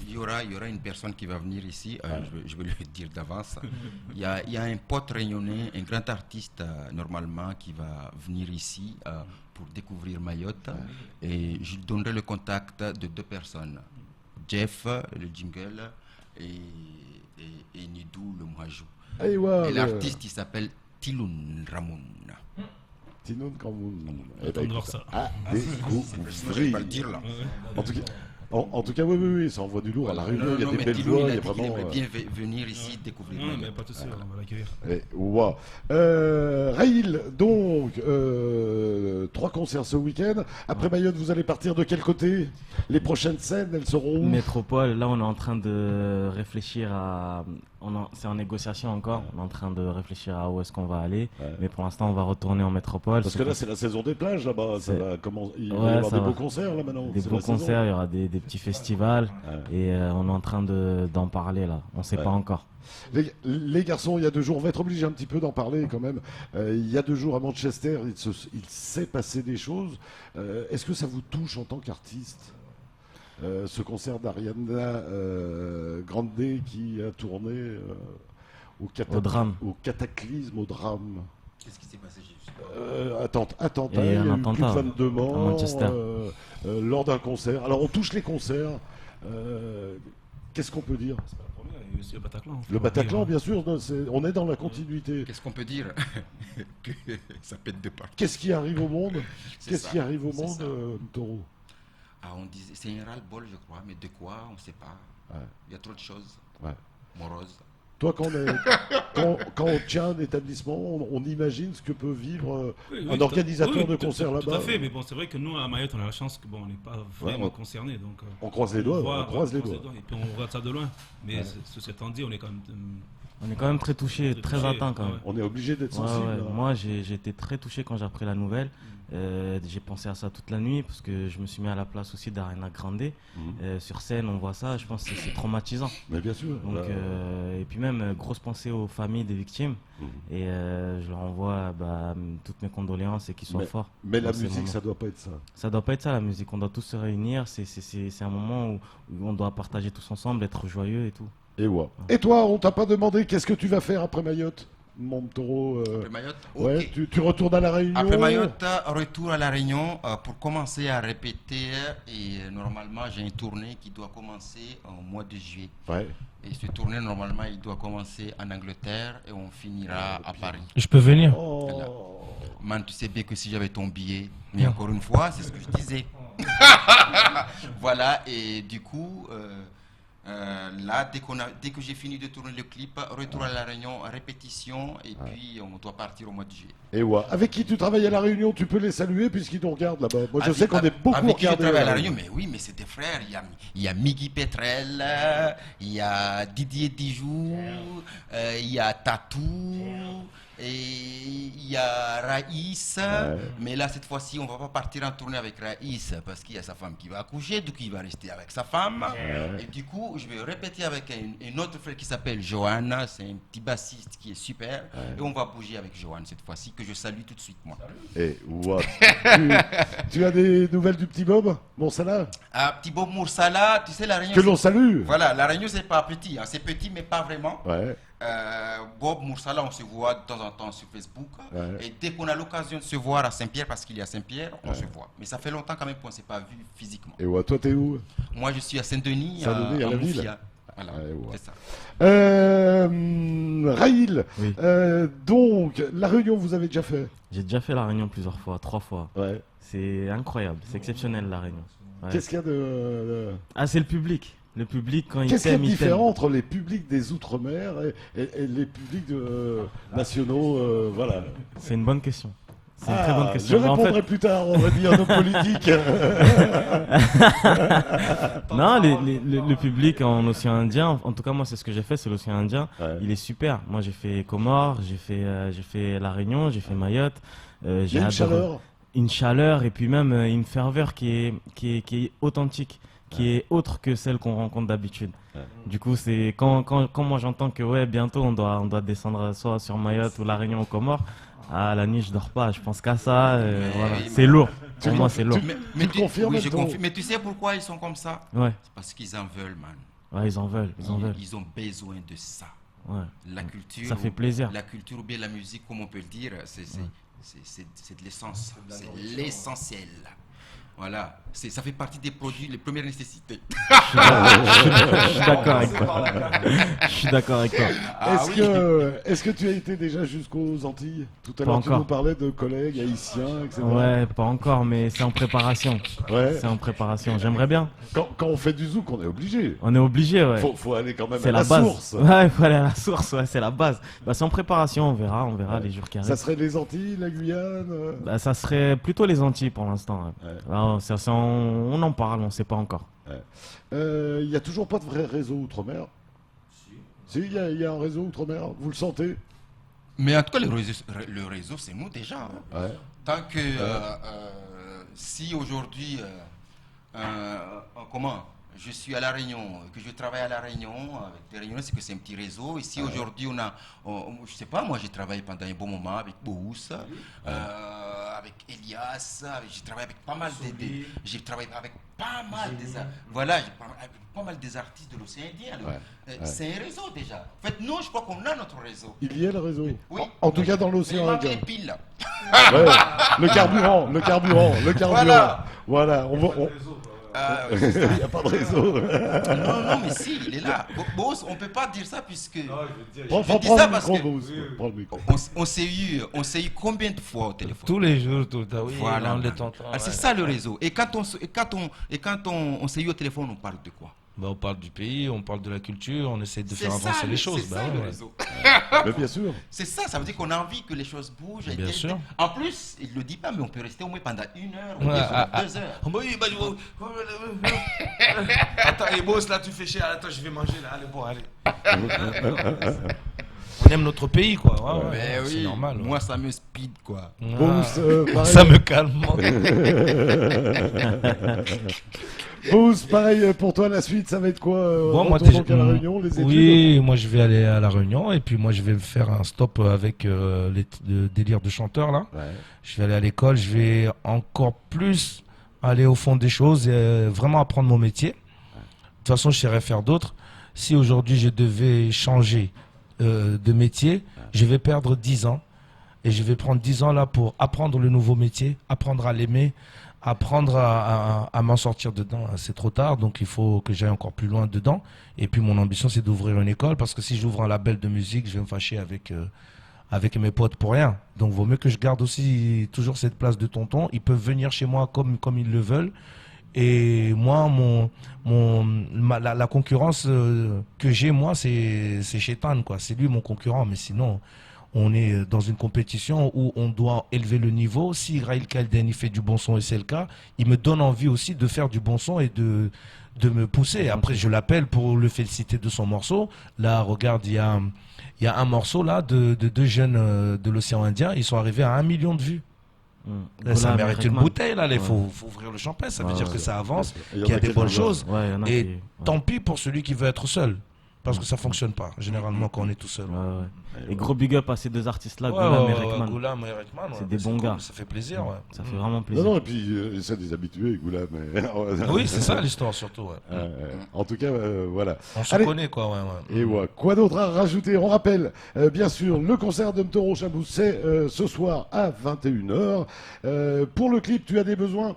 Il y aura une personne qui va venir ici, je vais le dire d'avance. Il y a un pote réunionnais, un grand artiste normalement qui va venir ici pour découvrir Mayotte. Et je lui donnerai le contact de 2 personnes. Jeff, le jingle, et Nidou, le Mouajou. Et l'artiste, il s'appelle Tiloun Ramoun. Tiloun Ramoun. On va voir ça. Je vais pas le dire là. En tout cas, oui, ça envoie du lourd. À La Réunion, il y a des belles voix. Il aimerait bien venir ici découvrir. Non, mais pas tout seul, on va l'accueillir. Raïl, donc, 3 concerts ce week-end. Après Mayotte, vous allez partir de quel côté? Les prochaines scènes, elles seront où? Métropole, là, on est en train de réfléchir à... C'est en négociation encore. On est en train de réfléchir à où est-ce qu'on va aller. Mais pour l'instant, on va retourner en métropole. Parce que là, c'est la saison des plages là-bas. Il va y avoir des beaux concerts là maintenant. Des beaux concerts, il y aura des petits festivals. Et on est en train d'en parler là. On ne sait pas encore. Les garçons, il y a 2 jours, on va être obligé un petit peu d'en parler quand même. Il y a 2 jours à Manchester, il s'est passé des choses. Est-ce que ça vous touche en tant qu'artiste? Ce concert d'Ariana Grande qui a tourné au cataclysme, au drame. Qu'est-ce qui s'est passé juste attentat, il y a eu plus de 22 morts à Manchester. Lors d'un concert. Alors on touche les concerts. Qu'est-ce qu'on peut dire? C'est pas la première, il y a aussi le Bataclan. Le Bataclan, bien sûr, on est dans la continuité. Qu'est-ce qu'on peut dire? Que ça pète de partout. Qu'est-ce qui arrive au monde? Toro? On disait, c'est un ras-le-bol, je crois, mais de quoi, on ne sait pas. Il y a trop de choses moroses. Toi, quand on tient un établissement, on imagine ce que peut vivre un organisateur de concert là-bas. Tout à fait, mais bon, c'est vrai que nous, à Mayotte, on a la chance que on n'est pas vraiment concernés. Donc, on croise les doigts, on croise les doigts. Et puis on regarde ça de loin. Mais ceci étant dit, on est quand même... On est quand même très touché, très atteint quand même. On est obligé d'être sensible. Moi, j'ai été très touché quand j'ai appris la nouvelle. J'ai pensé à ça toute la nuit parce que je me suis mis à la place aussi d'Ariana Grande. Sur scène, on voit ça. Je pense que c'est traumatisant. Mais bien sûr. Donc, et puis même, grosse pensée aux familles des victimes. Et je leur envoie toutes mes condoléances et qu'ils soient forts. Mais la musique, ça doit pas être ça. Ça doit pas être ça, la musique. On doit tous se réunir. C'est un moment où on doit partager tous ensemble, être joyeux et tout. Et toi, on t'a pas demandé qu'est-ce que tu vas faire après Mayotte, mon Toro? Après Mayotte, ouais, tu retournes à La Réunion? Après Mayotte, retour à La Réunion pour commencer à répéter. Et normalement, j'ai une tournée qui doit commencer au mois de juillet. Et cette tournée, normalement, il doit commencer en Angleterre et on finira à Paris. Je peux venir? Man, tu sais bien que si j'avais ton billet, mais encore une fois, c'est ce que je disais. Voilà, et du coup... là, dès que j'ai fini de tourner le clip, retour à La Réunion, répétition, et puis on doit partir au mois de juillet. Et avec qui tu travailles à La Réunion, tu peux les saluer puisqu'ils nous regardent là-bas. Moi, je sais qu'on est beaucoup avec regardés. Qui je travaille à La Réunion, mais oui, mais c'est des frères. Il y a Miggy Petrel, il y a Didier Dijou, il y a Tatou. Et il y a Raïs, mais là cette fois-ci on va pas partir en tournée avec Raïs parce qu'il y a sa femme qui va accoucher, donc il va rester avec sa femme. Et du coup je vais répéter avec un autre frère qui s'appelle Johan, c'est un petit bassiste qui est super. Et on va bouger avec Johan cette fois-ci, que je salue tout de suite moi. Et tu as des nouvelles du petit Bob Moursala? Petit Bob Moursala, tu sais La Réunion. Que l'on salue. Voilà, La Réunion c'est pas petit, c'est petit mais pas vraiment. Bob Moursala, on se voit de temps en temps sur Facebook. Et dès qu'on a l'occasion de se voir à Saint-Pierre, parce qu'il est à Saint-Pierre, on se voit. Mais ça fait longtemps quand même qu'on ne s'est pas vu physiquement. Et toi, t'es où? Moi, je suis à Saint-Denis, à la ville. Voilà, c'est ça. Raïl, oui. Donc, La Réunion, vous avez déjà fait? J'ai déjà fait La Réunion plusieurs fois, 3 fois. Ouais. C'est incroyable, c'est exceptionnel La Réunion. Ouais. Qu'est-ce qu'il y a de... Ah, c'est le public. Le public, quand il Qu'est-ce qu'il y a de t'aime, différent entre les publics des Outre-mer et les publics nationaux voilà. C'est une bonne question. C'est une très bonne question. Je répondrai plus tard, on va dire, nos politiques. Non, le public en océan Indien, en tout cas moi c'est ce que j'ai fait, c'est l'océan Indien. Ouais. Il est super. Moi j'ai fait Comores, j'ai fait La Réunion, j'ai fait Mayotte. Il y a une chaleur et puis même une ferveur qui est authentique, qui est autre que celle qu'on rencontre d'habitude. Ouais. Du coup, c'est quand moi j'entends que ouais, bientôt on doit descendre soit sur Mayotte ou La Réunion ou Comores. Ah, la nuit, je dors pas. Je pense qu'à ça. Voilà. C'est lourd. Pour moi, c'est lourd. Mais tu confirmes, oui, je confirme. Mais tu sais pourquoi ils sont comme ça? Ouais. C'est parce qu'ils en veulent, man. Ouais, ils en veulent. Ils ont besoin de ça. Ouais. La culture. Ça fait plaisir. La culture ou bien la musique, comme on peut le dire, c'est de l'essence. C'est l'essentiel. Voilà, ça fait partie des produits, les premières nécessités. Je suis d'accord avec toi. Je suis d'accord avec toi. Est-ce que tu as été déjà jusqu'aux Antilles? Tout à l'heure, tu encore. nous parlais de collègues haïtiens, etc. Ouais, pas encore, mais c'est en préparation. Ouais. C'est en préparation. J'aimerais bien. Quand on fait du zouk, on est obligé. On est obligé, ouais. Faut aller quand même C'est à la base. source. Ouais, il faut aller à la source, ouais, c'est la base. Bah, c'est en préparation, on verra les jours qui arrivent. Ça serait les Antilles, la Guyane Bah, ça serait plutôt les Antilles pour l'instant. Ouais. Ouais. Là, on en parle, on sait pas encore. Il n'y a toujours pas de vrai réseau Outre-mer? Si, il y a un réseau Outre-mer, vous le sentez? Mais en tout cas, le réseau c'est nous déjà. Hein. Ouais. Tant que si aujourd'hui, je suis à La Réunion, que je travaille à La Réunion, avec des Réunions, c'est que c'est un petit réseau. Ici, aujourd'hui, je sais pas, moi j'ai travaillé pendant un bon moment avec Bous, avec Elias, j'ai travaillé avec pas mal j'ai travaillé avec pas mal pas mal des artistes de l'océan Indien. C'est un réseau déjà. En fait, nous, je crois qu'on a notre réseau. Il y a le réseau. Oui. En tout cas, dans l'océan Indien. Indien. Les piles. Ouais. Le carburant. Voilà. Il n'y a pas de réseau. Non, mais si, il est là. Boss, on ne peut pas dire ça puisque. Prends le micro. On s'est eu combien de fois au téléphone? Tous les jours, tout le temps. Oui, voilà. temps. C'est ça le réseau. Et quand on s'est eu au téléphone, on parle de quoi? Bah, on parle du pays, on parle de la culture, on essaie de faire avancer les choses. C'est ça le réseau. Mais bien sûr. C'est ça veut dire qu'on a envie que les choses bougent. Bien sûr. En plus, il ne le dit pas, mais on peut rester au moins pendant 1 heure ou 2 heures. Oui, attends, et boss, là tu fais chier, attends, je vais manger là, allez, bon, allez. On aime notre pays, quoi. Ouais, oui, c'est normal. Moi, ça me speed, quoi. Ça me calme. Bous, pareil pour toi, la suite, ça va être quoi? Moi, donc à La Réunion, les études? Oui, moi je vais aller à La Réunion et puis moi je vais faire un stop avec le délire de chanteur là. Ouais. Je vais aller à l'école, je vais encore plus aller au fond des choses et vraiment apprendre mon métier. De toute façon, je saurais faire d'autres. Si aujourd'hui je devais changer de métier, je vais perdre 10 ans et je vais prendre 10 ans là pour apprendre le nouveau métier, apprendre à l'aimer, apprendre à m'en sortir dedans. C'est trop tard, donc il faut que j'aille encore plus loin dedans. Et puis mon ambition, c'est d'ouvrir une école, parce que si j'ouvre un label de musique, je vais me fâcher avec mes potes pour rien. Donc vaut mieux que je garde aussi toujours cette place de tonton. Ils peuvent venir chez moi comme ils le veulent. Et moi, la concurrence que j'ai, moi, c'est Chétan, quoi. C'est lui mon concurrent, mais sinon... On est dans une compétition où on doit élever le niveau. Si Raïl Kalden il fait du bon son et c'est le cas, il me donne envie aussi de faire du bon son et de me pousser. Après, je l'appelle pour le féliciter de son morceau. Là, regarde, il y a un morceau là de 2 jeunes de l'océan Indien. Ils sont arrivés à 1 million de vues. Là, ça mérite une bouteille. Là, il faut ouvrir le champagne. Ça veut dire que ça avance, qu'il y a des bonnes choses. Et tant pis pour celui qui veut être seul. Parce que ça fonctionne pas, généralement, quand on est tout seul. Et gros big up à ces deux artistes-là, Goulam et Rekman. Goulam et Rekman, c'est des bons gars. Ça fait plaisir, Ça fait vraiment plaisir. Non, et puis c'est des habitués, Goulam. Oui, c'est ça l'histoire, surtout. En tout cas, voilà. On se connaît, quoi. Et quoi d'autre à rajouter? On rappelle, bien sûr, le concert de Mtoro Chabou, c'est ce soir à 21h. Pour le clip, tu as des besoins?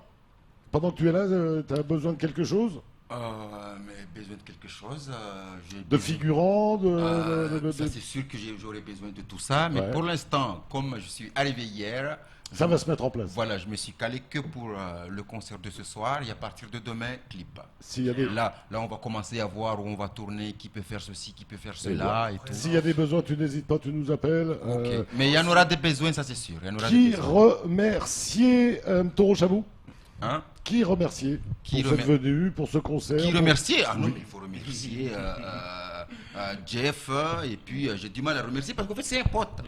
Pendant que tu es là, tu as besoin de quelque chose? Mais besoin de quelque chose. De figurants Ça, c'est sûr que j'aurais besoin de tout ça. Mais pour l'instant, comme je suis arrivé hier. Ça va se mettre en place. Voilà, je me suis calé que pour le concert de ce soir. Et à partir de demain, clip. Là, on va commencer à voir où on va tourner, qui peut faire ceci, qui peut faire cela. Et tout. S'il y a des besoins, tu n'hésites pas, tu nous appelles. Mais il y en aura des besoins, ça c'est sûr. Qui remercier Mtoro Chabou? Qui remercier pour cette venue, pour ce concert? Qui remercier? Ah non, mais il faut remercier Jeff, et puis j'ai du mal à remercier parce qu'en fait c'est un pote.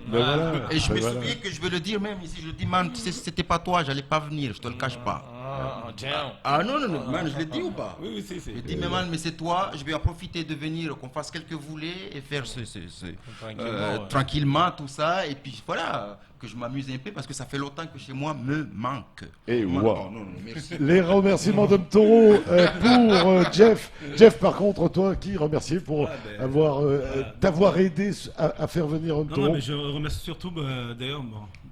Et je me souviens que je vais le dire même ici, je dis man, tu sais, si c'était pas toi, j'allais pas venir, je te le cache pas. Non, man, je l'ai dit ou pas? Oui, je dis mais man, mais c'est toi, je vais en profiter de venir, qu'on fasse quelques volets et faire tranquillement tout ça, et puis voilà, que je m'amuse un peu parce que ça fait longtemps que chez moi me manque. Et les remerciements de Mtoro pour Jeff. Jeff, par contre, toi, qui remercier pour t'avoir aidé à faire venir Mtoro? Non, mais je remercie surtout, d'ailleurs,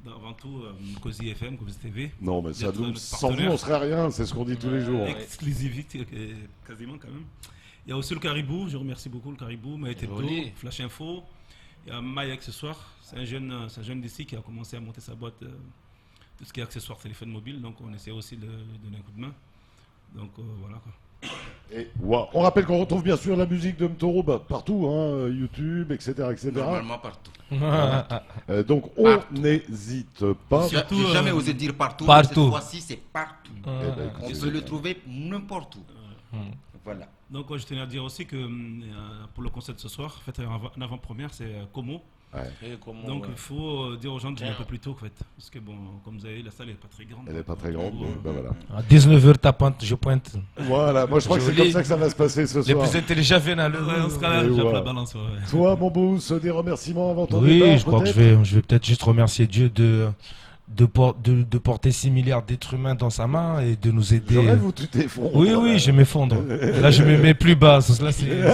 avant tout, Cozy FM, Cozy TV. Non, mais ça, sans vous, on serait rien, c'est ce qu'on dit tous les jours. Exclusivité, quasiment quand même. Il y a aussi le Caribou, je remercie beaucoup le Caribou, Maëté Hebdo, Flash Info. Il y a My Accessoires, c'est un jeune d'ici qui a commencé à monter sa boîte, tout ce qui est accessoires téléphone mobile, donc on essaie aussi de donner un coup de main. Donc voilà quoi. Et on rappelle qu'on retrouve bien sûr la musique de Mtoro partout, YouTube, etc. Normalement partout. Donc on n'hésite pas. J'ai jamais osé dire partout. Partout. Cette fois-ci c'est partout. On peut le trouver n'importe où. Voilà. Donc je tenais à dire aussi que pour le concert de ce soir, faites une avant-première, c'est Como. Donc il faut dire aux gens de venir un peu plus tôt en fait. Parce que bon, comme vous avez vu, la salle n'est pas très grande. Elle n'est pas très grande, donc voilà. À 19h je pointe. Voilà, moi je crois que c'est comme ça que ça va se passer ce soir. Les plus intelligents viennent à l'heure. On se calme, j'ai la balance. Toi, mon boost, des remerciements avant ton départ? Oui, je crois que je vais peut-être juste remercier Dieu de porter 6 milliards d'êtres humains dans sa main et de nous aider. Je rêve où tu t'effondres. Oui, je m'effondre. Là, je me mets plus bas. Là, c'est le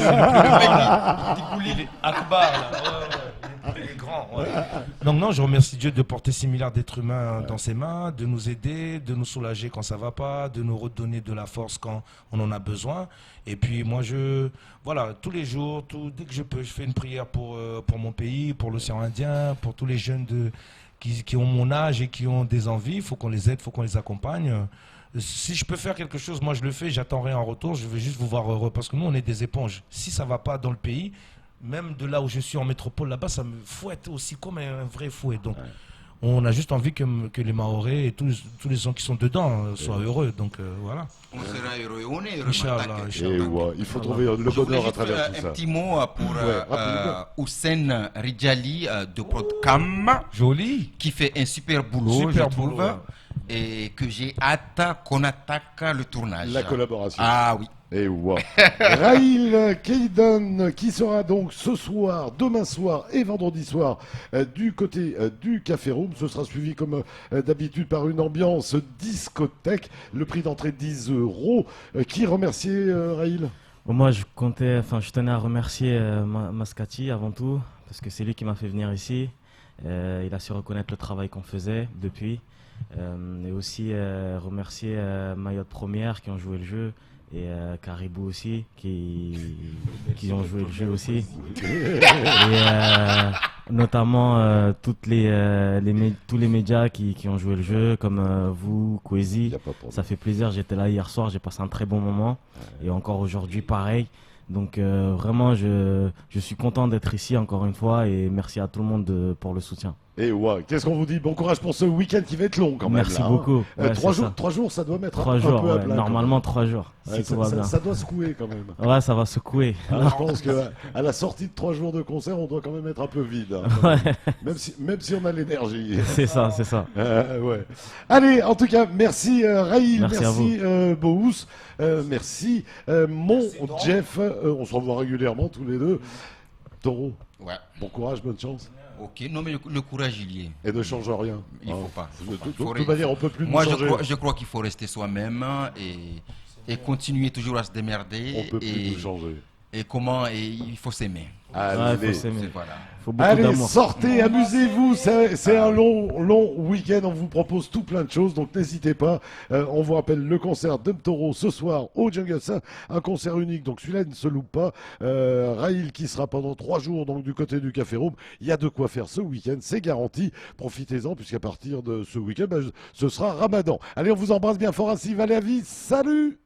Akbar, là. Il est grand. Donc non, je remercie Dieu de porter 6 milliards d'êtres humains dans ses mains, de nous aider, de nous soulager quand ça va pas, de nous redonner de la force quand on en a besoin. Et puis moi, voilà, tous les jours, dès que je peux, je fais une prière pour mon pays, pour l'océan Indien, pour tous les jeunes qui ont mon âge et qui ont des envies. Il faut qu'on les aide, il faut qu'on les accompagne. Si je peux faire quelque chose, moi je le fais, j'attends rien en retour, je veux juste vous voir heureux. Parce que nous, on est des éponges. Si ça va pas dans le pays, même de là où je suis en métropole, là-bas, ça me fouette aussi comme un vrai fouet. Donc, on a juste envie que les Mahorais et tous les gens qui sont dedans soient heureux. Donc, voilà. On sera heureux, on est heureux. Inch'Allah. Il faut trouver le bonheur à travers tout ça. Un petit mot pour Houssen Rijali de Prodcam. Joli. Qui fait un super boulot, je trouve. Et que j'ai hâte qu'on attaque le tournage. La collaboration. Ah oui. Et Raïl Keydon qui sera donc ce soir, demain soir et vendredi soir du côté du Café Room. Ce sera suivi comme d'habitude par une ambiance discothèque. Le prix d'entrée 10 €. Qui remercier Raïl? Moi je tenais à remercier Mascati avant tout parce que c'est lui qui m'a fait venir ici. Il a su reconnaître le travail qu'on faisait depuis. Et aussi remercier Mayotte Première qui ont joué le jeu. Et Caribou aussi, qui ont joué le jeu aussi. Et notamment tous les médias qui ont joué le jeu, comme vous, Kwezi. Ça fait plaisir, j'étais là hier soir, j'ai passé un très bon moment. Et encore aujourd'hui, pareil. Donc vraiment, je suis content d'être ici encore une fois et merci à tout le monde pour le soutien. Et ouais, qu'est-ce qu'on vous dit? Bon courage pour ce week-end qui va être long quand même. Merci beaucoup. 3 jours, ça doit mettre 3 un jours, peu à plat. Normalement 3 jours. Si tout va bien. Ça doit secouer quand même. Ouais, ça va secouer. Je pense qu'à la sortie de 3 jours de concert, on doit quand même être un peu vide. Hein, même si on a l'énergie. C'est ça, c'est ça. Ouais. Allez, en tout cas, merci Raïl, merci Bohous, merci Jeff. On se revoit régulièrement tous les deux. Taureau, bon courage, bonne chance. Ok, non mais le courage il y est. Et ne change rien. Il ne faut pas. De toute manière, on peut plus Moi, changer. je crois qu'il faut rester soi-même et continuer toujours à se démerder. On peut plus changer. Et il faut s'aimer. Allez, il faut s'aimer. Voilà. Allez, sortez, amusez-vous, c'est un long week-end, on vous propose tout plein de choses, donc n'hésitez pas. On vous rappelle le concert d'Mtoro ce soir au Jungle Saint, un concert unique, donc celui-là ne se loupe pas. Raïl qui sera pendant 3 jours donc du côté du Café Room, il y a de quoi faire ce week-end, c'est garanti. Profitez-en puisqu'à partir de ce week-end, ce sera Ramadan. Allez, on vous embrasse bien fort ainsi, Valérie, salut!